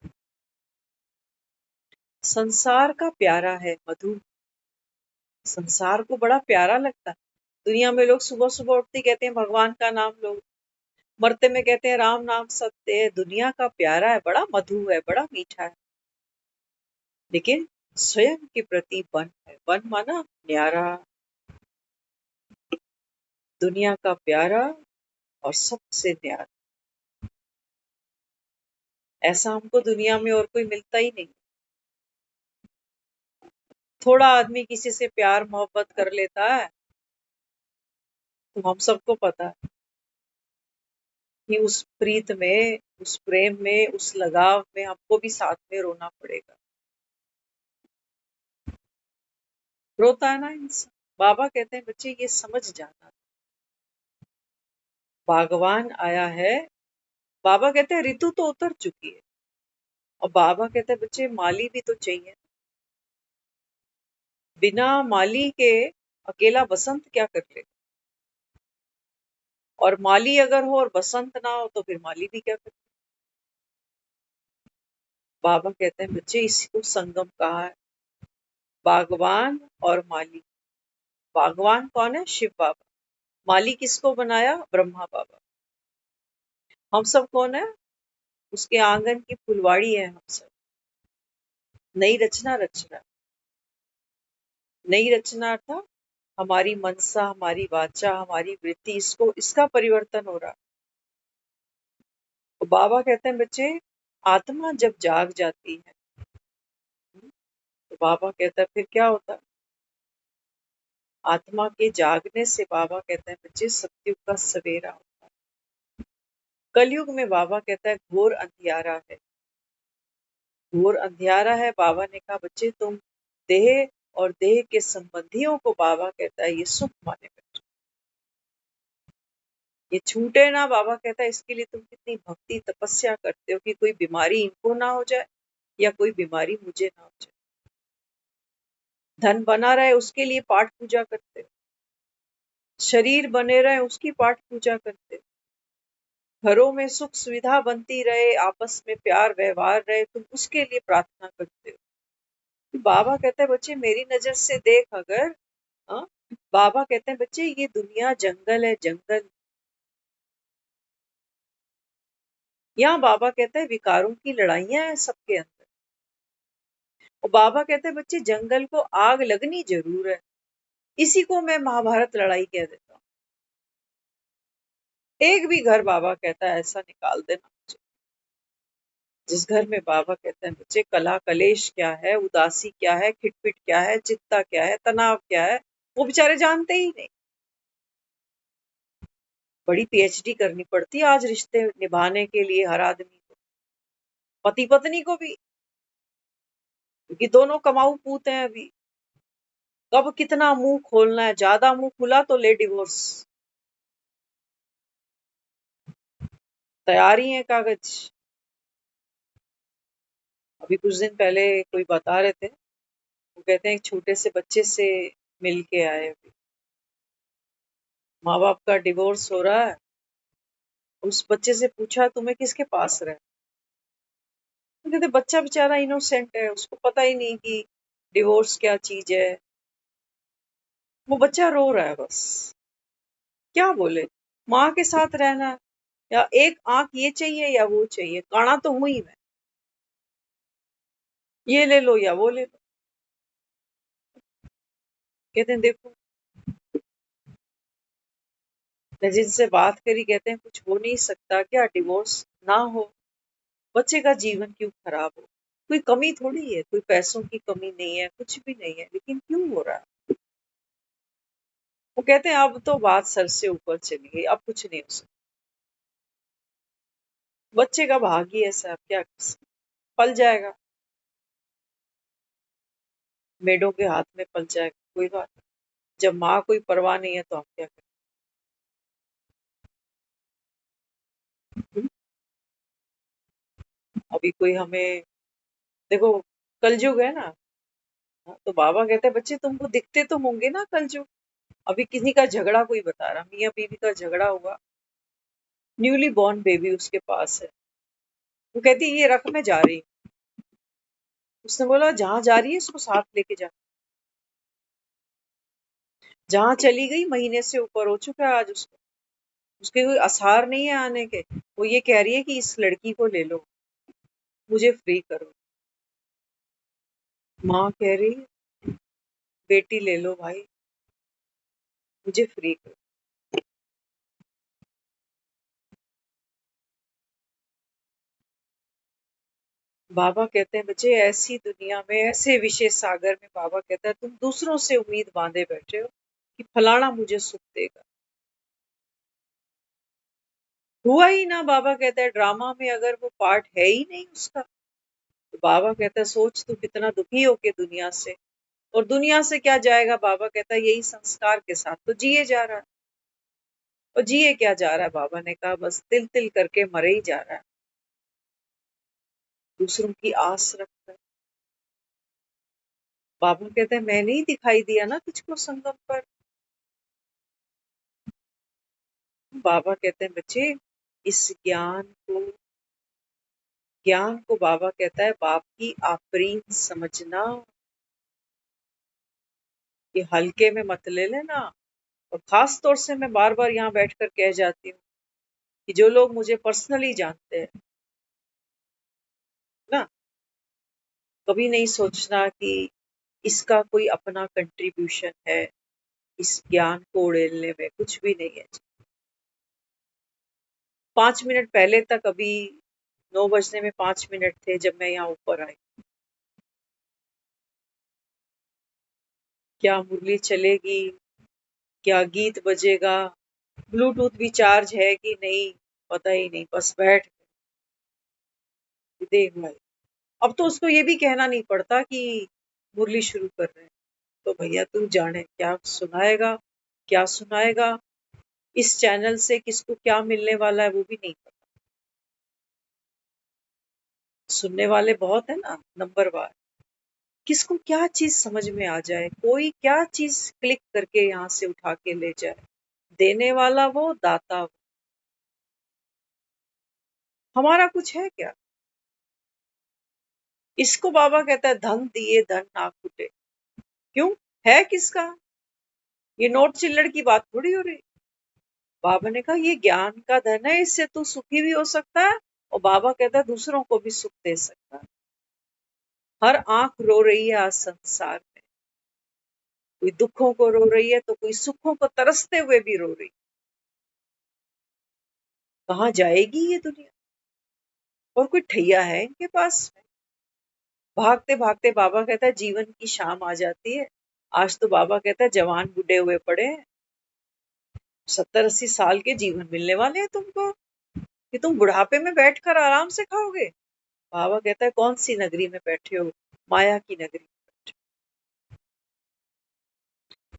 संसार का प्यारा है मधु, संसार को बड़ा प्यारा लगता है। दुनिया में लोग सुबह सुबह उठते कहते हैं भगवान का नाम लो, मरते में कहते हैं राम नाम सत्य है, दुनिया का प्यारा है, बड़ा मधु है, बड़ा मीठा है। लेकिन स्वयं के प्रति वन है, वन माना न्यारा, दुनिया का प्यारा और सबसे न्यारा। ऐसा हमको दुनिया में और कोई मिलता ही नहीं। थोड़ा आदमी किसी से प्यार मोहब्बत कर लेता है तो हम सबको पता है कि उस प्रीत में, उस प्रेम में, उस लगाव में हमको भी साथ में रोना पड़ेगा। रोता है ना इंसान। बाबा कहते हैं बच्चे ये समझ जाना, भगवान आया है। बाबा कहते हैं ऋतु तो उतर चुकी है, और बाबा कहते हैं बच्चे माली भी तो चाहिए, बिना माली के अकेला बसंत क्या कर लेगा, और माली अगर हो और बसंत ना हो तो फिर माली भी क्या करे। बाबा कहते हैं बच्चे इसी को संगम कहा है, बागवान और माली। बागवान कौन है? शिव बाबा। माली किसको बनाया? ब्रह्मा बाबा। हम सब कौन है? उसके आंगन की फुलवाड़ी है हम सब। नई रचना रच रहा है। नई रचना था हमारी मनसा, हमारी वाचा, हमारी वृत्ति, इसको इसका परिवर्तन हो रहा है। तो बाबा कहते हैं बच्चे आत्मा जब जाग जाती है, तो बाबा कहता है फिर क्या होता है? आत्मा के जागने से बाबा कहता है बच्चे सत्युग का सवेरा होता है। कलयुग में बाबा कहता है घोर अंधियारा है, घोर अंधियारा है। बाबा ने कहा बच्चे तुम देह और देह के संबंधियों को बाबा कहता है ये सुख माने बैठो, ये छूटे ना। बाबा कहता है इसके लिए तुम कितनी भक्ति तपस्या करते हो कि कोई बीमारी इनको ना हो जाए या कोई बीमारी मुझे ना हो जाए, धन बना रहे उसके लिए पाठ पूजा करते हो, शरीर बने रहे उसकी पाठ पूजा करते हो। घरों में सुख सुविधा बनती रहे, आपस में प्यार व्यवहार रहे, तुम उसके लिए प्रार्थना करते हो। तो बाबा कहते हैं बच्चे मेरी नजर से देख अगर, हाँ, बाबा कहते हैं बच्चे ये दुनिया जंगल है, जंगल। यहाँ बाबा कहते हैं विकारों की लड़ाइयां हैं सबके अंदर। और बाबा कहते हैं बच्चे जंगल को आग लगनी जरूर है। इसी को मैं महाभारत लड़ाई कह देता हूँ। एक भी घर बाबा कहता है ऐसा निकाल देना मुझे, जिस घर में बाबा कहते हैं बच्चे कला कलेश क्या है, उदासी क्या है, खिटपिट क्या है, चिंता क्या है, तनाव क्या है, वो बेचारे जानते ही नहीं। बड़ी पीएचडी करनी पड़ती है आज रिश्ते निभाने के लिए हर आदमी को, पति पत्नी को भी, क्योंकि दोनों कमाऊ पूत हैं अभी। कब कितना मुंह खोलना है, ज्यादा मुंह खुला तो ले डिवोर्स। तैयारी है कागज। अभी कुछ दिन पहले कोई बता रहे थे, वो कहते हैं एक छोटे से बच्चे से मिल के आए, अभी माँ बाप का डिवोर्स हो रहा है। उस बच्चे से पूछा तुम्हें किसके पास रहे, तो कहते बच्चा बेचारा इनोसेंट है, उसको पता ही नहीं कि डिवोर्स क्या चीज है। वो बच्चा रो रहा है बस। क्या बोले, माँ के साथ रहना, या एक आंख ये चाहिए या वो चाहिए, काना तो हुई मैं, ये ले लो या वो ले लो। कहते हैं देखो, मैं जिनसे बात करी कहते हैं कुछ हो नहीं सकता क्या डिवोर्स ना हो, बच्चे का जीवन क्यों खराब हो। कोई कमी थोड़ी है, कोई पैसों की कमी नहीं है, कुछ भी नहीं है, लेकिन क्यों हो रहा है। वो कहते हैं अब तो बात सर से ऊपर चली गई, अब कुछ नहीं हो सकता। बच्चे का भाग्य ही ऐसा, अब क्या कर सकते, पल जाएगा, मेढों के हाथ में पल जाएगा, कोई बात नहीं। जब माँ कोई परवाह नहीं है तो हम क्या करें। अभी कोई हमें, देखो कलयुग है ना, हाँ, तो बाबा कहते हैं बच्चे तुमको दिखते तो होंगे ना कलयुग। अभी किसी का झगड़ा कोई बता रहा, मियाँ बीवी का झगड़ा हुआ, न्यूली बॉर्न बेबी उसके पास है। वो कहती है ये रख मैं जा रही हूँ। उसने बोला जहां जा रही है इसको साथ लेके जा। जहां चली गई महीने से ऊपर हो चुका है आज उसको, उसके कोई आसार नहीं है आने के। वो ये कह रही है कि इस लड़की को ले लो, मुझे फ्री करो। माँ कह रही है बेटी ले लो भाई, मुझे फ्री करो। बाबा कहते हैं बच्चे ऐसी दुनिया में, ऐसे विशेष सागर में, बाबा कहता है तुम दूसरों से उम्मीद बांधे बैठे हो कि फलाना मुझे सुख देगा। हुआ ही ना, बाबा कहता है ड्रामा में अगर वो पार्ट है ही नहीं उसका, तो बाबा कहता है सोच तू कितना दुखी हो के दुनिया से, और दुनिया से क्या जाएगा, बाबा कहता है यही संस्कार के साथ तो जिए जा रहा है। और जिए क्या जा रहा है, बाबा ने कहा बस तिल तिल करके मरे ही जा रहा है, दूसरों की आस रखकर। बाबा कहते हैं मैं नहीं दिखाई दिया ना तुझको संगम पर। बाबा कहते हैं बच्चे इस ज्ञान को बाबा कहता है बाप की आफरीन समझना, ये हल्के में मत ले लेना। और खास तौर से मैं बार बार यहाँ बैठकर कह जाती हूँ कि जो लोग मुझे पर्सनली जानते हैं ना, कभी नहीं सोचना कि इसका कोई अपना कंट्रीब्यूशन है इस ज्ञान को उड़ेलने में, कुछ भी नहीं है। 5 मिनट पहले तक, अभी 9 बजने में 5 मिनट थे जब मैं यहाँ ऊपर आई, क्या मुरली चलेगी, क्या गीत बजेगा, ब्लूटूथ भी चार्ज है कि नहीं, पता ही नहीं, बस बैठ देख भाई। अब तो उसको ये भी कहना नहीं पड़ता कि मुरली शुरू कर रहे हैं, तो भैया तू जाने क्या सुनाएगा, क्या सुनाएगा, इस चैनल से किसको क्या मिलने वाला है वो भी नहीं पता। सुनने वाले बहुत है ना, नंबरवार, किसको क्या चीज समझ में आ जाए, कोई क्या चीज क्लिक करके यहाँ से उठा के ले जाए। देने वाला वो, दाता वो। हमारा कुछ है क्या? इसको बाबा कहता है धन दिए धन ना फूटे। क्यों? है किसका? ये नोट चिल्लड़ की बात थोड़ी हो रही। बाबा ने कहा ये ज्ञान का धन है, इससे तू सुखी भी हो सकता है और बाबा कहता है दूसरों को भी सुख दे सकता है। हर आंख रो रही है आज संसार में, कोई दुखों को रो रही है तो कोई सुखों को तरसते हुए भी रो रही। कहाँ जाएगी ये दुनिया? और कोई ठैया है इनके पास में? भागते भागते बाबा कहता है जीवन की शाम आ जाती है। आज तो बाबा कहता है जवान बूढ़े हुए पड़े हैं, 70-80 साल के जीवन मिलने वाले हैं तुमको, कि तुम बुढ़ापे में बैठकर आराम से खाओगे। बाबा कहता है कौन सी नगरी में बैठे हो? माया की नगरी में बैठे हो।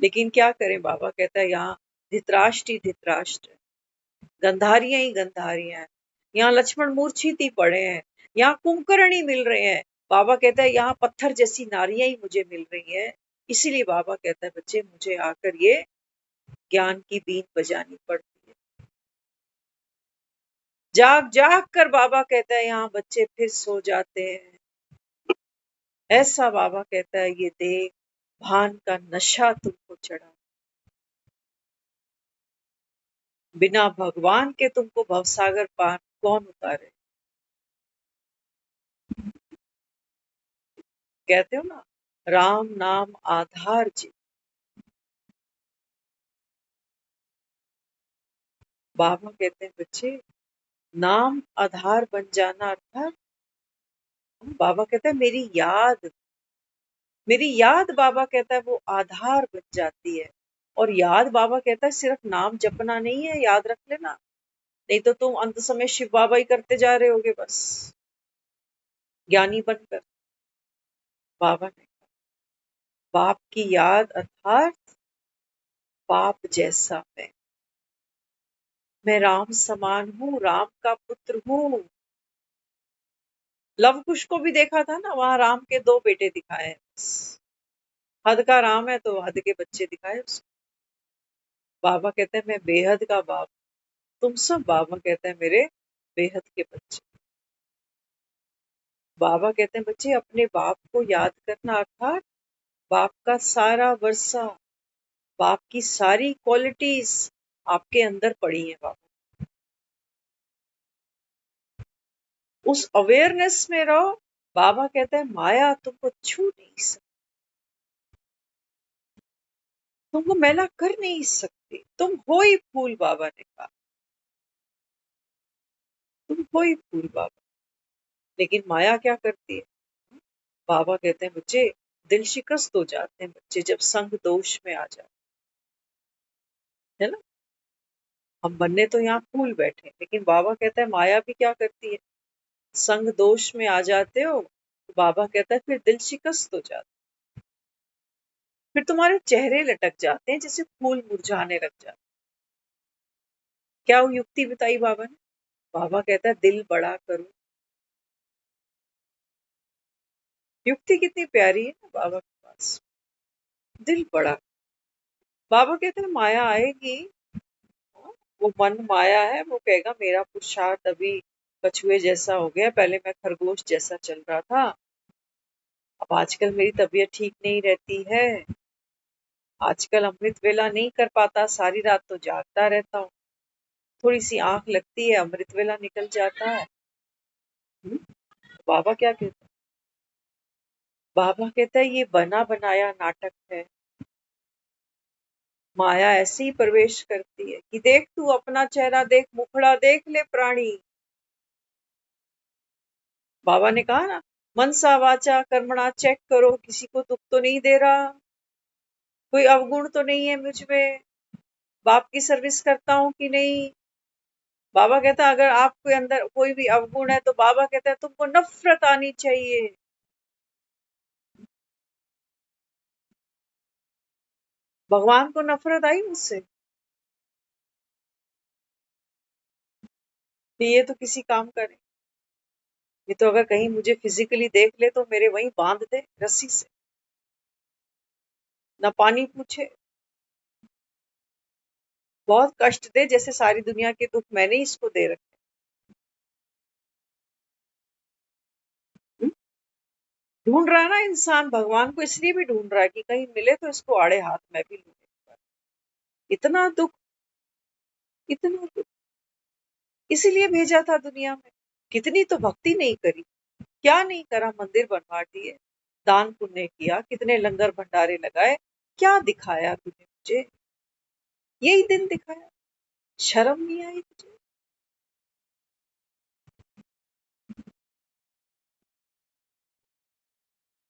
लेकिन क्या करें, बाबा कहता है यहाँ धृतराष्ट्र ही धृतराष्ट्र है, गंधारियां ही गंधारियां हैं, यहाँ लक्ष्मण मूर्छित ही पड़े हैं, यहाँ कुंभकर्ण ही मिल रहे हैं। बाबा कहता है यहाँ पत्थर जैसी नारियां ही मुझे मिल रही हैं। इसीलिए बाबा कहता है बच्चे मुझे आकर ये ज्ञान की बीन बजानी पड़ती है। जाग जाग कर बाबा कहता है यहाँ बच्चे फिर सो जाते हैं। ऐसा बाबा कहता है ये देख भान का नशा तुमको चढ़ा, बिना भगवान के तुमको भवसागर पार कौन उतारे। कहते हो ना, राम नाम आधार जी। बाबा कहते हैं बच्चे नाम आधार बन जाना अर्थात, बाबा कहता है मेरी याद बाबा कहता है वो आधार बन जाती है। और याद बाबा कहता है सिर्फ नाम जपना नहीं है, याद रख लेना, नहीं तो तुम अंत समय शिव बाबा ही करते जा रहे होगे बस, ज्ञानी बनकर। बाबा ने बाप की याद अर्थात बाप जैसा मैं राम समान हूँ, राम का पुत्र हूँ। लव कुश को भी देखा था ना, वहां राम के 2 बेटे दिखाए हैं बस। हद का राम है तो हद के बच्चे दिखाए उसको। बाबा कहते हैं मैं बेहद का बाप, तुम सब बाबा कहते हैं मेरे बेहद के बच्चे। बाबा कहते हैं बच्चे अपने बाप को याद करना अर्थात बाप का सारा वर्षा, बाप की सारी क्वालिटीज आपके अंदर पड़ी है। बाबा उस अवेयरनेस में रहो। बाबा कहते हैं माया तुमको छू नहीं सकती, तुमको मैला कर नहीं सकती, तुम हो ही फूल। बाबा ने कहा तुम हो ही फूल बाबा। लेकिन माया क्या करती है? बाबा कहते हैं बच्चे दिल शिकस्त हो जाते हैं बच्चे जब संग दोष में आ जाते है ना। हम बनने तो यहाँ फूल बैठे, लेकिन बाबा कहता है माया भी क्या करती है, संग दोष में आ जाते हो तो बाबा कहता है फिर दिल शिकस्त हो जाता, फिर तुम्हारे चेहरे लटक जाते हैं जैसे फूल मुरझाने लग जाते। क्या वो युक्ति बताई बाबा ने? बाबा कहता है दिल बड़ा करो। युक्ति कितनी प्यारी है ना बाबा के पास, दिल बड़ा। बाबा कहते हैं माया आएगी, वो मन माया है, वो कहेगा मेरा पुरुषार्थ अभी कछुए जैसा हो गया, पहले मैं खरगोश जैसा चल रहा था, अब आजकल मेरी तबीयत ठीक नहीं रहती है, आजकल अमृत वेला नहीं कर पाता, सारी रात तो जागता रहता हूँ, थोड़ी सी आंख लगती है अमृत वेला निकल जाता है। बाबा क्या कहते हैं? बाबा कहता है ये बना बनाया नाटक है। माया ऐसे ही प्रवेश करती है कि देख तू अपना चेहरा देख, मुखड़ा देख ले प्राणी। बाबा ने कहा ना मनसा वाचा कर्मणा चेक करो, किसी को दुख तो नहीं दे रहा, कोई अवगुण तो नहीं है मुझ में, बाप की सर्विस करता हूँ कि नहीं। बाबा कहता है अगर आपके अंदर कोई भी अवगुण है तो बाबा कहता है तुमको नफरत आनी चाहिए। भगवान को नफरत आई मुझसे, कि ये तो किसी काम का नहीं, ये तो अगर कहीं मुझे फिजिकली देख ले तो मेरे वहीं बांध दे रस्सी से, ना पानी पूछे, बहुत कष्ट दे, जैसे सारी दुनिया के दुख मैंने ही इसको दे रखे। हम्म? ढूंढ रहा है ना इंसान, भगवान को इसलिए भी ढूंढ रहा है कि कहीं मिले तो इसको आड़े हाथ मैं भी लूं। इतना दुख, इतना दुख, इसीलिए भेजा था दुनिया में। कितनी तो भक्ति नहीं करी, क्या नहीं करा, मंदिर बनवा दिए, दान पुण्य किया, कितने लंगर भंडारे लगाए, क्या दिखाया तूने मुझे? यही दिन दिखाया, शर्म नहीं आई तुझे?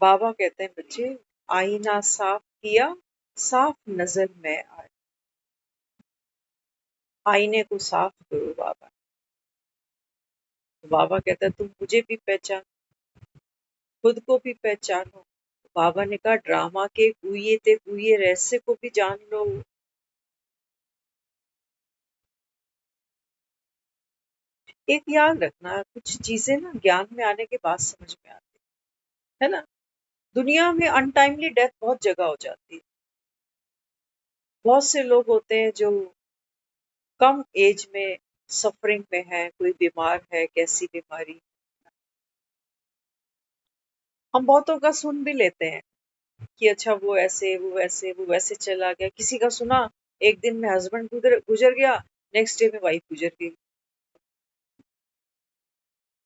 बाबा कहते हैं बच्चे, आईना साफ किया, साफ नजर में आए। आईने को साफ करो बाबा। तो बाबा कहता है तुम मुझे भी पहचान, खुद को भी पहचानो। बाबा ने कहा ड्रामा के गुये ते गुये रहस्य को भी जान लो। एक याद रखना, कुछ चीजें ना ज्ञान में आने के बाद समझ में आती है ना। दुनिया में अनटाइमली डेथ बहुत जगह हो जाती है। बहुत से लोग होते हैं जो कम एज में सफरिंग में है, कोई बीमार है, कैसी बीमारी। हम बहुतों का सुन भी लेते हैं कि अच्छा वो ऐसे, वो वैसे, वो वैसे चला गया। किसी का सुना, एक दिन में हस्बैंड गुजर गुजर गया, नेक्स्ट डे में वाइफ गुजर गई।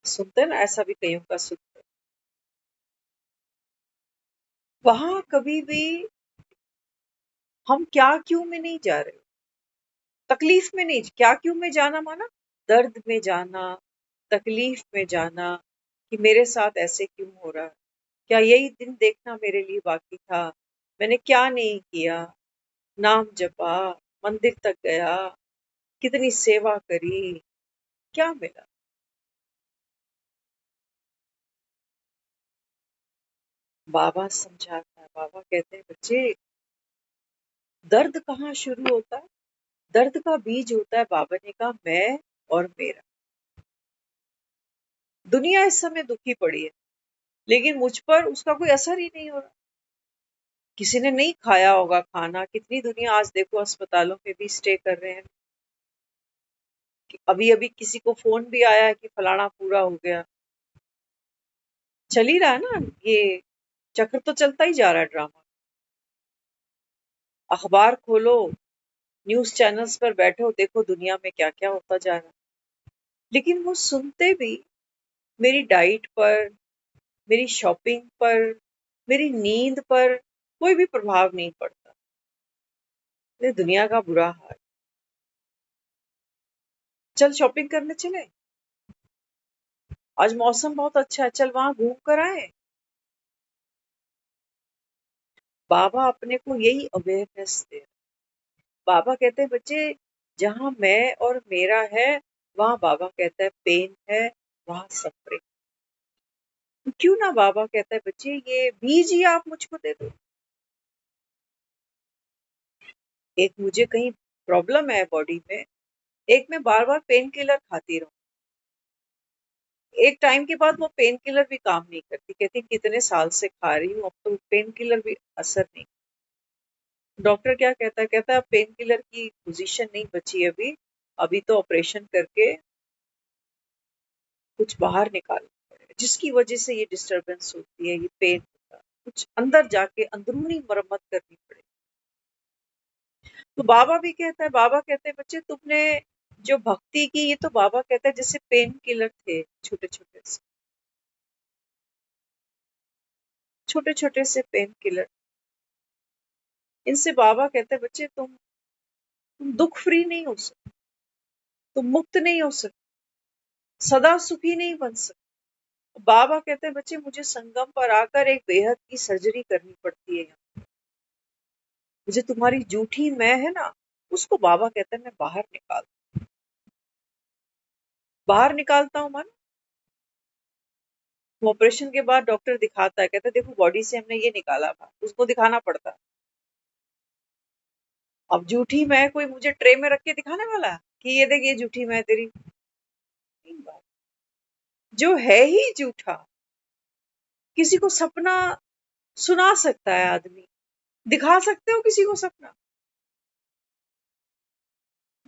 सुनते हैं ना, ऐसा भी कईयों का सुनते हैं। वहां कभी भी हम क्या क्यों में नहीं जा रहे, तकलीफ में नहीं। क्या क्यों में जाना माना, दर्द में जाना, तकलीफ में जाना, कि मेरे साथ ऐसे क्यों हो रहा है, क्या यही दिन देखना मेरे लिए बाकी था, मैंने क्या नहीं किया, नाम जपा, मंदिर तक गया, कितनी सेवा करी, क्या मिला? बाबा समझाता है, बाबा कहते हैं बच्चे, दर्द कहाँ शुरू होता है? दर्द का बीज होता है, बाबा ने कहा, मैं और मेरा। दुनिया इस समय दुखी पड़ी है, लेकिन मुझ पर उसका कोई असर ही नहीं हो रहा। किसी ने नहीं खाया होगा खाना, कितनी दुनिया आज देखो अस्पतालों में भी स्टे कर रहे हैं। अभी अभी किसी को फोन भी आया है कि फलाना पूरा हो गया। चल ही रहा है ना ये, चक्र तो चलता ही जा रहा है ड्रामा। अखबार खोलो, न्यूज चैनल्स पर बैठो, देखो दुनिया में क्या क्या होता जा रहा है। लेकिन वो सुनते भी मेरी डाइट पर, मेरी शॉपिंग पर, मेरी नींद पर कोई भी प्रभाव नहीं पड़ता। ये दुनिया का बुरा हाल। चल शॉपिंग करने चले, आज मौसम बहुत अच्छा है, चल वहां घूम कर आए। बाबा अपने को यही अवेयरनेस दे। बाबा कहते हैं बच्चे, जहां मैं और मेरा है, वहां बाबा कहता है पेन है, वहां सफरिंग। क्यों ना बाबा कहता है बच्चे, ये बीज ही आप मुझको दे दो। एक मुझे कहीं प्रॉब्लम है बॉडी में, एक मैं बार बार पेन किलर खाती रहूं, एक टाइम के बाद वो पेन किलर भी काम नहीं करती। कहती कितने साल से खा रही हूँ, अब तो पेन किलर भी असर नहीं। डॉक्टर क्या कहता है, कहता है पेन किलर की पोजीशन नहीं बची अभी, अभी तो ऑपरेशन करके कुछ बाहर निकालना पड़ेगा, जिसकी वजह से ये डिस्टरबेंस होती है, ये पेन होता है, कुछ अंदर जाके अंदरूनी मरम्मत करनी पड़ेगी। तो बाबा भी कहता है, बाबा कहते हैं बच्चे तुमने जो भक्ति की, ये तो बाबा कहता है जैसे पेन किलर थे, छोटे छोटे से, छोटे छोटे से पेन किलर। इनसे बाबा कहते हैं बच्चे तुम दुख फ्री नहीं हो सकते, तुम मुक्त नहीं हो सकते, सदा सुखी नहीं बन सकते। बाबा कहते हैं बच्चे, मुझे संगम पर आकर एक बेहद की सर्जरी करनी पड़ती है यहाँ। मुझे तुम्हारी जूठी मैं है ना, उसको बाबा कहते हैं मैं बाहर निकालता हूँ मन। ऑपरेशन के बाद डॉक्टर दिखाता है, कहता है देखो बॉडी से हमने ये निकाला था, उसको दिखाना पड़ता है। अब जूठी मैं कोई मुझे ट्रे में रख के दिखाने वाला है कि ये देख ये जूठी मैं तेरी? नहीं बात। जो है ही जूठा, किसी को सपना सुना सकता है आदमी, दिखा सकते हो किसी को सपना?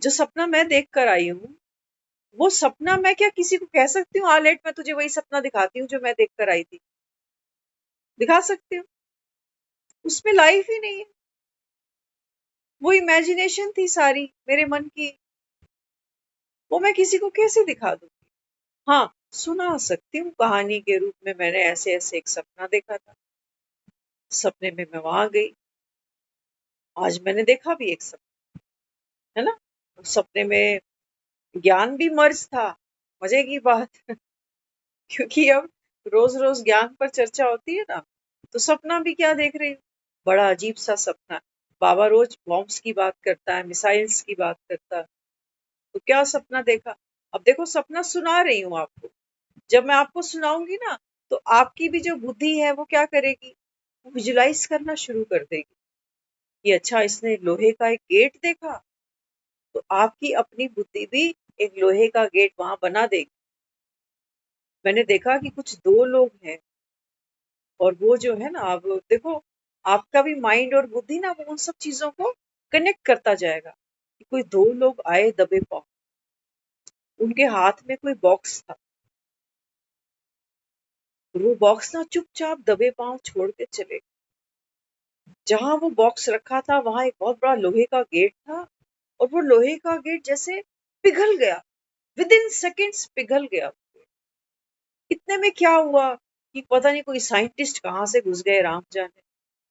जो सपना मैं देख कर आई हूँ, वो सपना मैं क्या किसी को कह सकती हूँ, लेट मैं तुझे वही सपना दिखाती हूँ जो मैं देख कर आई थी? दिखा सकती हूँ? उसमें लाइफ ही नहीं है। वो इमेजिनेशन थी सारी मेरे मन की, वो मैं किसी को कैसे दिखा दूँ? हाँ, सुना सकती हूँ कहानी के रूप में, मैंने ऐसे ऐसे एक सपना देखा था, सपने में मैं वहां गई, आज मैंने देखा भी एक सपना, है ना? उस सपने में ज्ञान भी मर्ज था, मजे की बात। क्योंकि अब रोज रोज ज्ञान पर चर्चा होती है ना, तो सपना भी क्या देख रही हूँ, बड़ा अजीब सा सपना। बाबा रोज बॉम्ब्स की बात करता है, मिसाइल्स की बात करता है, तो क्या सपना देखा? अब देखो, सपना सुना रही हूँ आपको, जब मैं आपको सुनाऊंगी ना, तो आपकी भी जो बुद्धि है वो क्या करेगी, वो विजुलाइज करना शुरू कर देगी कि अच्छा इसने लोहे का एक गेट देखा, तो आपकी अपनी बुद्धि भी एक लोहे का गेट वहां बना देगी। मैंने देखा कि कुछ दो लोग हैं, और वो जो है ना, अब देखो, आपका भी माइंड और बुद्धि ना, वो उन सब चीजों को कनेक्ट करता जाएगा कि कोई दो लोग आए दबे पांव, उनके हाथ में कोई बॉक्स था, और वो बॉक्स ना चुपचाप दबे पांव छोड़ के चले गए। जहां वो बॉक्स रखा था वहां एक बहुत बड़ा लोहे का गेट था, और वो लोहे का गेट जैसे पिघल गया, विद इन सेकेंड्स पिघल गया। इतने में क्या हुआ कि पता नहीं कोई साइंटिस्ट कहाँ से घुस गए, राम जाने।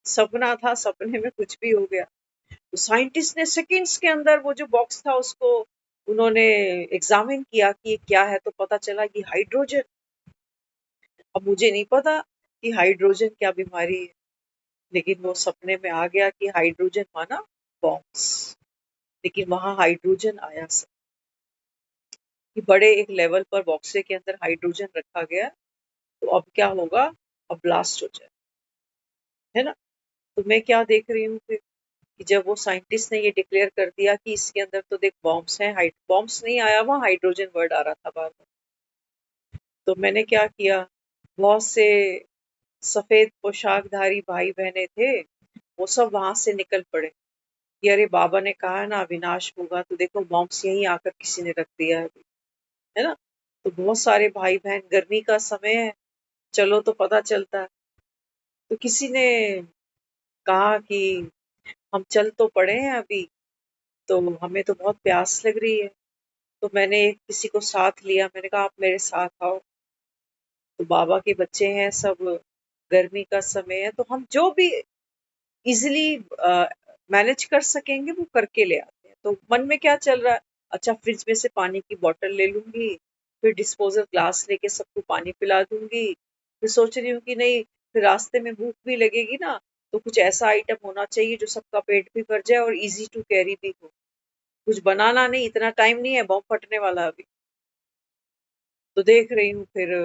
सपना था, सपने में कुछ भी हो गया। तो साइंटिस्ट ने सेकेंड्स के अंदर वो जो बॉक्स था उसको उन्होंने एग्जामिन किया कि ये क्या है, तो पता चला कि हाइड्रोजन। अब मुझे नहीं पता कि हाइड्रोजन क्या बीमारी है, लेकिन वो सपने में आ गया कि हाइड्रोजन माना बॉम्ब्स, लेकिन वहां हाइड्रोजन आया सब, कि बड़े एक लेवल पर बॉक्से के अंदर हाइड्रोजन रखा गया, तो अब क्या होगा, अब ब्लास्ट हो जाए, है ना? तो मैं क्या देख रही हूँ फिर, कि जब वो साइंटिस्ट ने ये डिक्लेयर कर दिया कि इसके अंदर तो देख बॉम्ब्स हैं, बॉम्ब्स नहीं आया, वहां हाइड्रोजन वर्ड आ रहा था बार बार। तो मैंने क्या किया, बहुत से सफेद पोशाकधारी भाई बहने थे, वो सब वहां से निकल पड़े कि अरे बाबा ने कहा है ना विनाश होगा, तो देखो बॉम्ब्स यहीं आकर किसी ने रख दिया है ना? तो बहुत सारे भाई बहन, गर्मी का समय है, चलो तो पता चलता है। तो किसी ने कहा कि हम चल तो पड़े हैं अभी, तो हमें तो बहुत प्यास लग रही है। तो मैंने किसी को साथ लिया, मैंने कहा आप मेरे साथ आओ। तो बाबा के बच्चे हैं सब, गर्मी का समय है, तो हम जो भी इजिली मैनेज कर सकेंगे वो करके ले आते हैं। तो मन में क्या चल रहा है, अच्छा फ्रिज में से पानी की बोतल ले लूंगी, फिर डिस्पोजल ग्लास लेके सबको पानी पिला दूंगी। फिर सोच रही हूँ कि नहीं, फिर रास्ते में भूख भी लगेगी ना, तो कुछ ऐसा आइटम होना चाहिए जो सबका पेट भी भर जाए और इजी टू कैरी भी हो। कुछ बनाना नहीं, इतना टाइम नहीं है, बॉम्ब फटने वाला अभी। तो देख रही हूँ फिर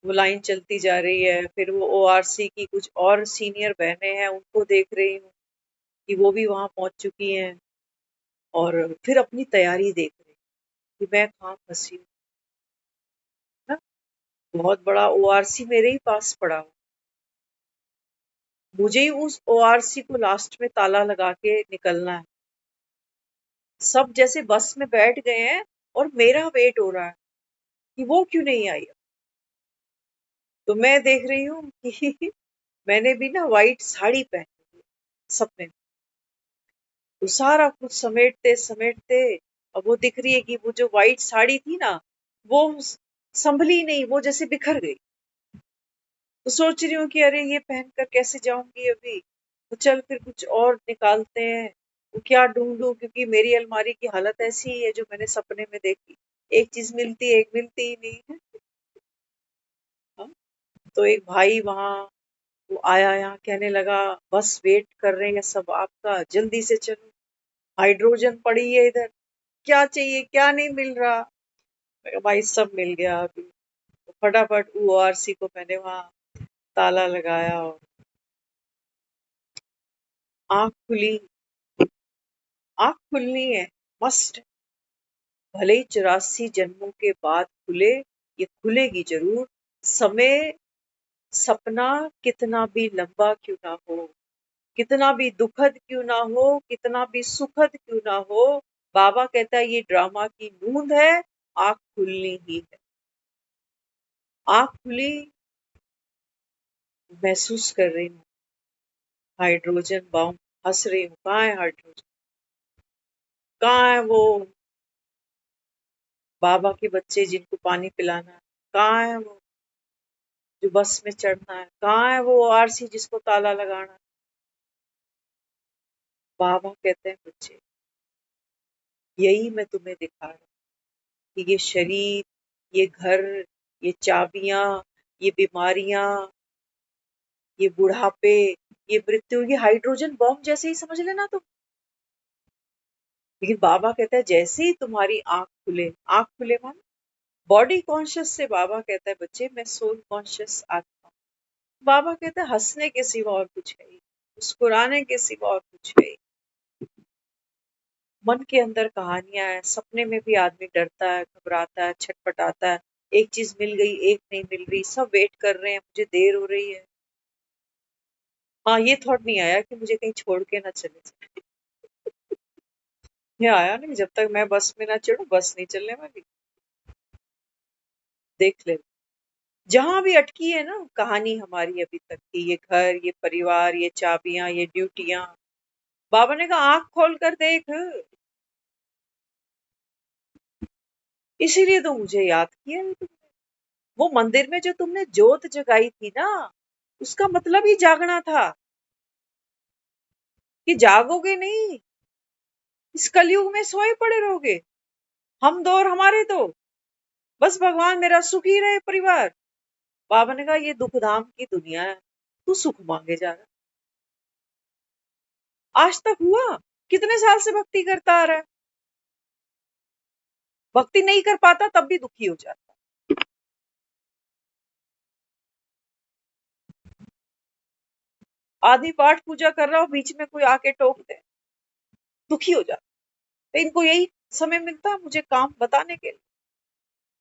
वो लाइन चलती जा रही है, फिर वो ओआरसी की कुछ और सीनियर बहनें हैं, उनको देख रही हूँ कि वो भी वहां पहुंच चुकी हैं, और फिर अपनी तैयारी देख रही हूँ कि मैं कहाँ फंसी हूँ ना। बहुत बड़ा ओआरसी मेरे ही पास पड़ा हो, मुझे ही उस ओआरसी को लास्ट में ताला लगा के निकलना है। सब जैसे बस में बैठ गए हैं और मेरा वेट हो रहा है कि वो क्यों नहीं आई। तो मैं देख रही हूँ कि मैंने भी ना व्हाइट साड़ी पहनी है सपने में। तो सारा कुछ समेटते समेटते अब वो दिख रही है कि वो जो व्हाइट साड़ी थी ना, वो संभली नहीं, वो जैसे बिखर गई। तो सोच रही हूँ कि अरे ये पहनकर कैसे जाऊंगी अभी, तो चल फिर कुछ और निकालते हैं। वो क्या ढूंढूं, क्योंकि मेरी अलमारी की हालत ऐसी ही है जो मैंने सपने में देखी, एक चीज मिलती है, एक मिलती ही नहीं है। हाँ? तो एक भाई वहां वो आया, यहाँ कहने लगा बस वेट कर रहे हैं सब आपका, जल्दी से चलो, हाइड्रोजन पड़ी है इधर, क्या चाहिए, क्या नहीं मिल रहा। मैं कहा, भाई सब मिल गया अभी। तो फटाफट ओआरसी को मैंने वहां ताला लगाया और आंख खुली। आंख खुलनी है, मस्ट, भले ही 84 जन्मों के बाद खुले, ये खुलेगी जरूर। समय, सपना कितना भी लंबा क्यों ना हो, कितना भी दुखद क्यों ना हो, कितना भी सुखद क्यों ना हो, बाबा कहता है ये ड्रामा की नूंद है, आंख खुलनी ही है। आंख खुली, महसूस कर रही हूँ हाइड्रोजन बम, हंस रही हूँ, कहाँ है हाइड्रोजन, कहाँ है वो बाबा के बच्चे जिनको पानी पिलाना है, कहाँ है वो जो बस में चढ़ना है, कहाँ है वो आरसी जिसको ताला लगाना है। बाबा कहते हैं बच्चे यही मैं तुम्हें दिखा रहा हूँ कि ये शरीर, ये घर, ये चाबियां, ये बीमारियां, ये बुढ़ापे, ये मृत्यु, ये हाइड्रोजन बॉम्ब जैसे ही समझ लेना तुम। लेकिन बाबा कहता है जैसे ही तुम्हारी आंख खुले, आंख खुले मान बॉडी कॉन्शियस से, बाबा कहता है बच्चे मैं सोल कॉन्शियस आत्मा। बाबा कहता है हंसने के सिवा और कुछ है ही, मुस्कुराने के सिवा और कुछ है ही। मन के अंदर कहानियां हैं, सपने में भी आदमी डरता है, घबराता है, छटपटाता है, एक चीज मिल गई, एक नहीं मिल रही, सब वेट कर रहे हैं, मुझे देर हो रही है। हाँ, ये थॉट नहीं आया कि मुझे कहीं छोड़ के ना चले जाए। ये आया नहीं, जब तक मैं बस में ना चढ़ूं बस नहीं चलने वाली। देख ले, जहां भी अटकी है ना कहानी हमारी अभी तक की, ये घर, ये परिवार, ये चाबियां, ये ड्यूटियां, बाबा ने कहा आंख खोल कर देख। इसीलिए तो मुझे याद किया है तुमने। वो मंदिर में जो तुमने जोत जगाई थी ना, उसका मतलब ही जागना था, कि जागोगे नहीं, इस कलयुग में सोए पड़े रहोगे, हम दो और हमारे दो, बस भगवान मेरा सुखी रहे परिवार। बाबा ने कहा ये दुख धाम की दुनिया है, तू सुख मांगे जा रहा। आज तक हुआ, कितने साल से भक्ति करता आ रहा है, भक्ति नहीं कर पाता तब भी दुखी हो जाता। आदमी पाठ पूजा कर रहा हो, बीच में कोई आके टोक दे, दुखी हो जाता। तो इनको यही समय मिलता है मुझे काम बताने के लिए,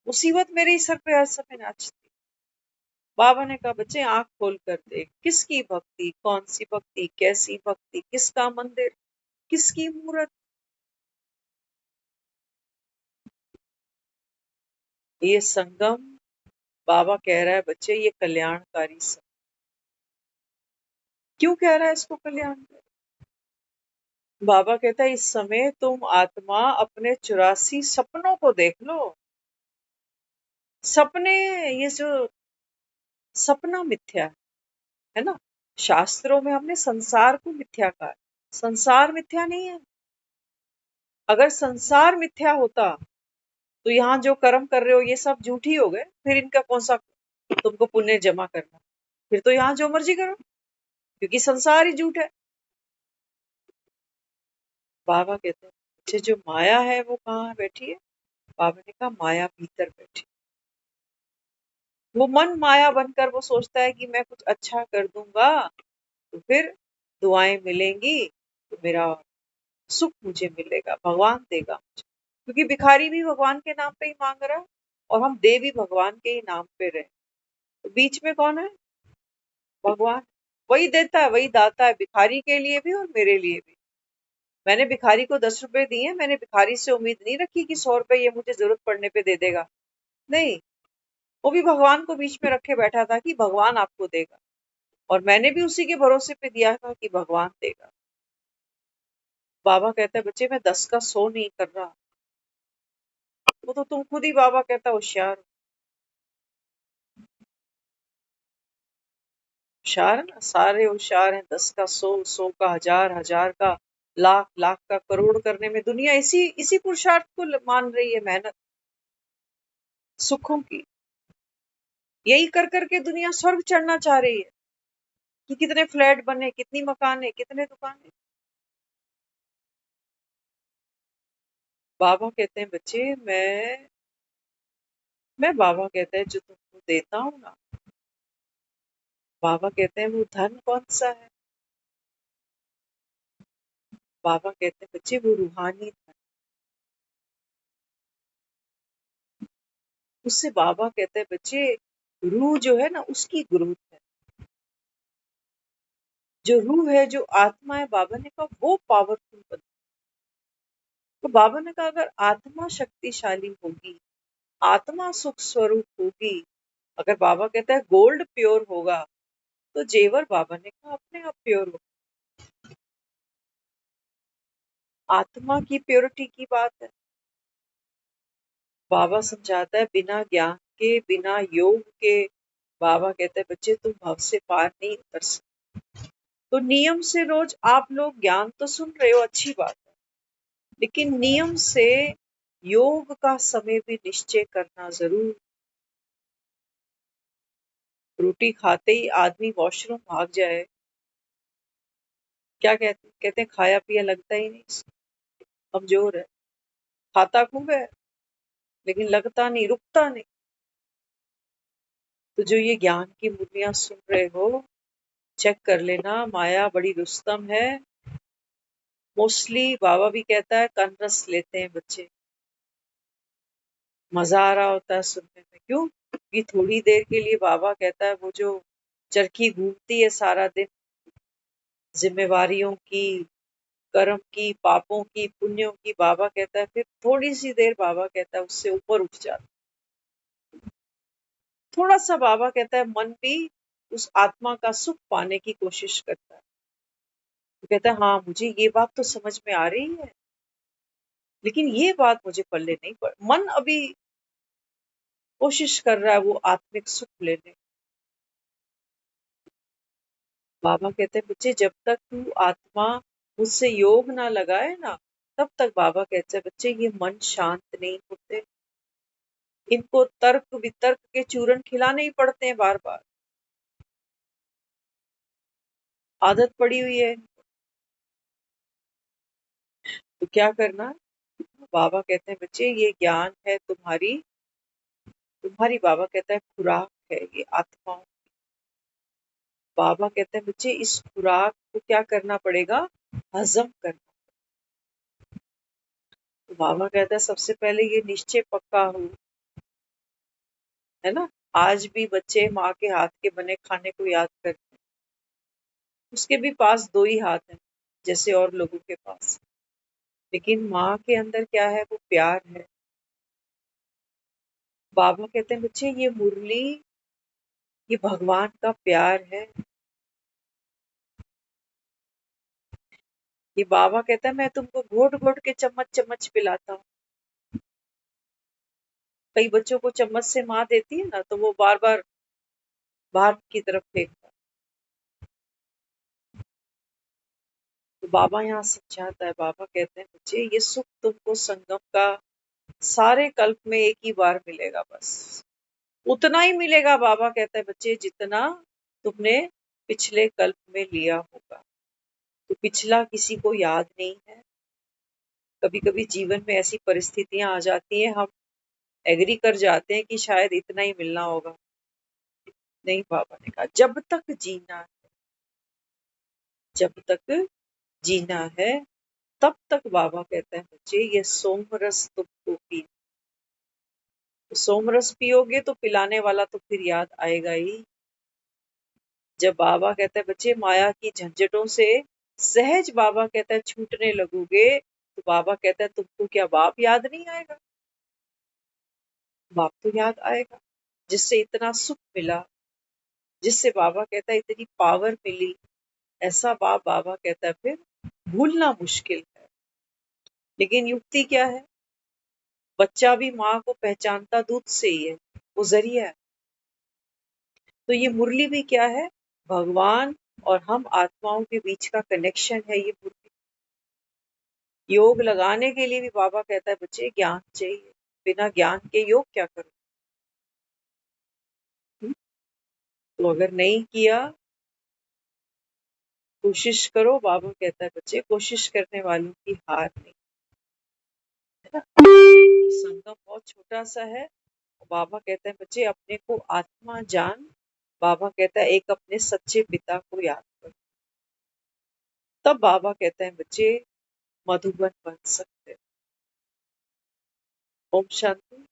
मुसीबत मेरे ही सर पे हर समय नाचती। बाबा ने कहा बच्चे आंख खोल कर देख, किसकी भक्ति, कौन सी भक्ति, कैसी भक्ति, किसका मंदिर, किसकी मूर्त। ये संगम, बाबा कह रहा है बच्चे ये कल्याणकारी संगम। क्यों कह रहा है इसको कल्याणकारी? बाबा कहता है इस समय तुम आत्मा अपने 84 सपनों को देख लो। सपने, ये जो सपना मिथ्या है ना, शास्त्रों में हमने संसार को मिथ्या कहा है, संसार मिथ्या नहीं है। अगर संसार मिथ्या होता तो यहाँ जो कर्म कर रहे हो ये सब झूठी हो गए, फिर इनका कौन सा तुमको पुण्य जमा करना, फिर तो यहाँ जो मर्जी करो, क्योंकि संसार ही झूठ है। बाबा कहते हैं अच्छा जो माया है वो कहाँ बैठी है? बाबा ने कहा माया भीतर बैठी। वो मन माया बनकर वो सोचता है कि मैं कुछ अच्छा कर दूंगा तो फिर दुआएं मिलेंगी, तो मेरा सुख मुझे मिलेगा, भगवान देगा मुझे, क्योंकि भिखारी भी भगवान के नाम पे ही मांग रहा है और हम दे भी भगवान के ही नाम पे रहे। तो बीच में कौन है? भगवान। वही देता है, वही दाता है, भिखारी के लिए भी और मेरे लिए भी। मैंने भिखारी को 10 रुपए दिए, मैंने भिखारी से उम्मीद नहीं रखी कि 100 रुपए ये मुझे जरूरत पड़ने पे दे देगा। नहीं, वो भी भगवान को बीच में रखे बैठा था कि भगवान आपको देगा, और मैंने भी उसी के भरोसे पे दिया था कि भगवान देगा। बाबा कहता है बच्चे मैं 10 का 100 नहीं कर रहा, वो तो तुम खुद ही बाबा कहता होशियार हो। होशियार है ना, सारे होशियार हैं, 10 का 100, 100 का 1000, 1000 का लाख, लाख का करोड़ करने में दुनिया इसी इसी पुरुषार्थ को मान रही है, मेहनत सुखों की। यही कर करके दुनिया स्वर्ग चढ़ना चाह रही है कि कितने फ्लैट बने, कितनी मकाने, कितने दुकानें। बाबा कहते हैं बच्चे मैं बाबा कहते हैं जो तुमको देता हूँ ना, बाबा कहते हैं वो धन कौन सा है? बाबा कहते हैं बच्चे वो रूहानी धन। उससे बाबा कहते हैं बच्चे रूह जो है ना उसकी ग्रोथ है, जो रूह है, जो आत्मा है, बाबा ने कहा वो पावरफुल बनती। तो बाबा ने कहा अगर आत्मा शक्तिशाली होगी, आत्मा सुख स्वरूप होगी, अगर बाबा कहता है गोल्ड प्योर होगा, तो जेवर बाबा ने कहा अपने आप प्योर हो। आत्मा की प्योरिटी की बात है। बाबा समझाता है बिना ज्ञान के, बिना योग के, बाबा कहते हैं बच्चे तुम भव से पार नहीं उतर सकते। तो नियम से रोज आप लोग ज्ञान तो सुन रहे हो, अच्छी बात है, लेकिन नियम से योग का समय भी निश्चय करना जरूर। रोटी खाते ही आदमी वॉशरूम भाग जाए, क्या कहते हैं खाया पिया लगता ही नहीं, कमजोर है। खाता खूब है लेकिन लगता नहीं, रुकता नहीं। तो जो ये ज्ञान की मुरलियां सुन रहे हो, चेक कर लेना, माया बड़ी रुस्तम है। मोस्टली बाबा भी कहता है कन रस लेते हैं बच्चे, मजा आ रहा होता है सुनने में। क्यों? कि थोड़ी देर के लिए बाबा कहता है वो जो चरखी घूमती है सारा दिन, जिम्मेवारियों की, कर्म की, पापों की, पुण्यों की, बाबा कहता है फिर थोड़ी सी देर बाबा कहता है उससे ऊपर उठ जाता। थोड़ा सा बाबा कहता है मन भी उस आत्मा का सुख पाने की कोशिश करता है। तो कहता है हाँ मुझे ये बात तो समझ में आ रही है, लेकिन ये बात मुझे पल्ले नहीं पड़, मन अभी कोशिश कर रहा है वो आत्मिक सुख लेने। बाबा कहते हैं बच्चे जब तक तू आत्मा मुझसे योग ना लगाए ना, तब तक बाबा कहते हैं बच्चे ये मन शांत नहीं होते। इनको तर्क वितर्क के चूरन खिलाने ही पड़ते हैं बार बार, आदत पड़ी हुई है। तो क्या करना? बाबा कहते हैं बच्चे ये ज्ञान है तुम्हारी, तुम्हारी बाबा कहता है खुराक है ये आत्माओं। बाबा कहते हैं बच्चे इस खुराक को क्या करना पड़ेगा? हजम करना। तो बाबा कहता है सबसे पहले ये निश्चय पक्का हो, है ना। आज भी बच्चे माँ के हाथ के बने खाने को याद करते हैं, उसके भी पास दो ही हाथ हैं जैसे और लोगों के पास, लेकिन माँ के अंदर क्या है? वो प्यार है। बाबा कहते हैं बच्चे ये मुरली, ये भगवान का प्यार है। ये बाबा कहता है मैं तुमको घोट घोट के चम्मच चम्मच पिलाता हूँ। कई बच्चों को चम्मच से माँ देती है ना, तो वो बार बार बाहर की तरफ फेंकता है। तो बाबा यहाँ समझाता है, बाबा कहते हैं बच्चे ये सुख तुमको संगम का सारे कल्प में एक ही बार मिलेगा, बस उतना ही मिलेगा। बाबा कहता है बच्चे जितना तुमने पिछले कल्प में लिया होगा। तो पिछला किसी को याद नहीं है। कभी कभी जीवन में ऐसी परिस्थितियां आ जाती हैं, हम एग्री कर जाते हैं कि शायद इतना ही मिलना होगा। नहीं, बाबा ने कहा जब तक जीना है, जब तक जीना है तब तक बाबा कहते हैं बच्चे ये सोमरस तुमको पी, सोमरस पियोगे तो पिलाने वाला तो फिर याद आएगा ही। जब बाबा कहते हैं बच्चे माया की झंझटों से सहज बाबा कहता है छूटने लगोगे, तो बाबा कहता है तुमको क्या बाप याद नहीं आएगा? बाप तो याद आएगा, जिससे इतना सुख मिला, जिससे बाबा कहता है इतनी पावर मिली। ऐसा बाप बाबा कहता है फिर भूलना मुश्किल है। लेकिन युक्ति क्या है? बच्चा भी माँ को पहचानता दूध से ही है, वो जरिया है। तो ये मुरली भी क्या है? भगवान और हम आत्माओं के बीच का कनेक्शन है ये मुरली। योग लगाने के लिए भी बाबा कहता है बच्चे ज्ञान चाहिए, बिना ज्ञान के योग क्या करो? तो अगर नहीं किया, कोशिश करो। बाबा कहता है बच्चे कोशिश करने वालों की हार नहीं, है ना। संगम बहुत छोटा सा है। बाबा कहते हैं बच्चे अपने को आत्मा जान, बाबा कहता है एक अपने सच्चे पिता को याद करो, तब बाबा कहते हैं बच्चे मधुबन बन सकते। ओम शांति।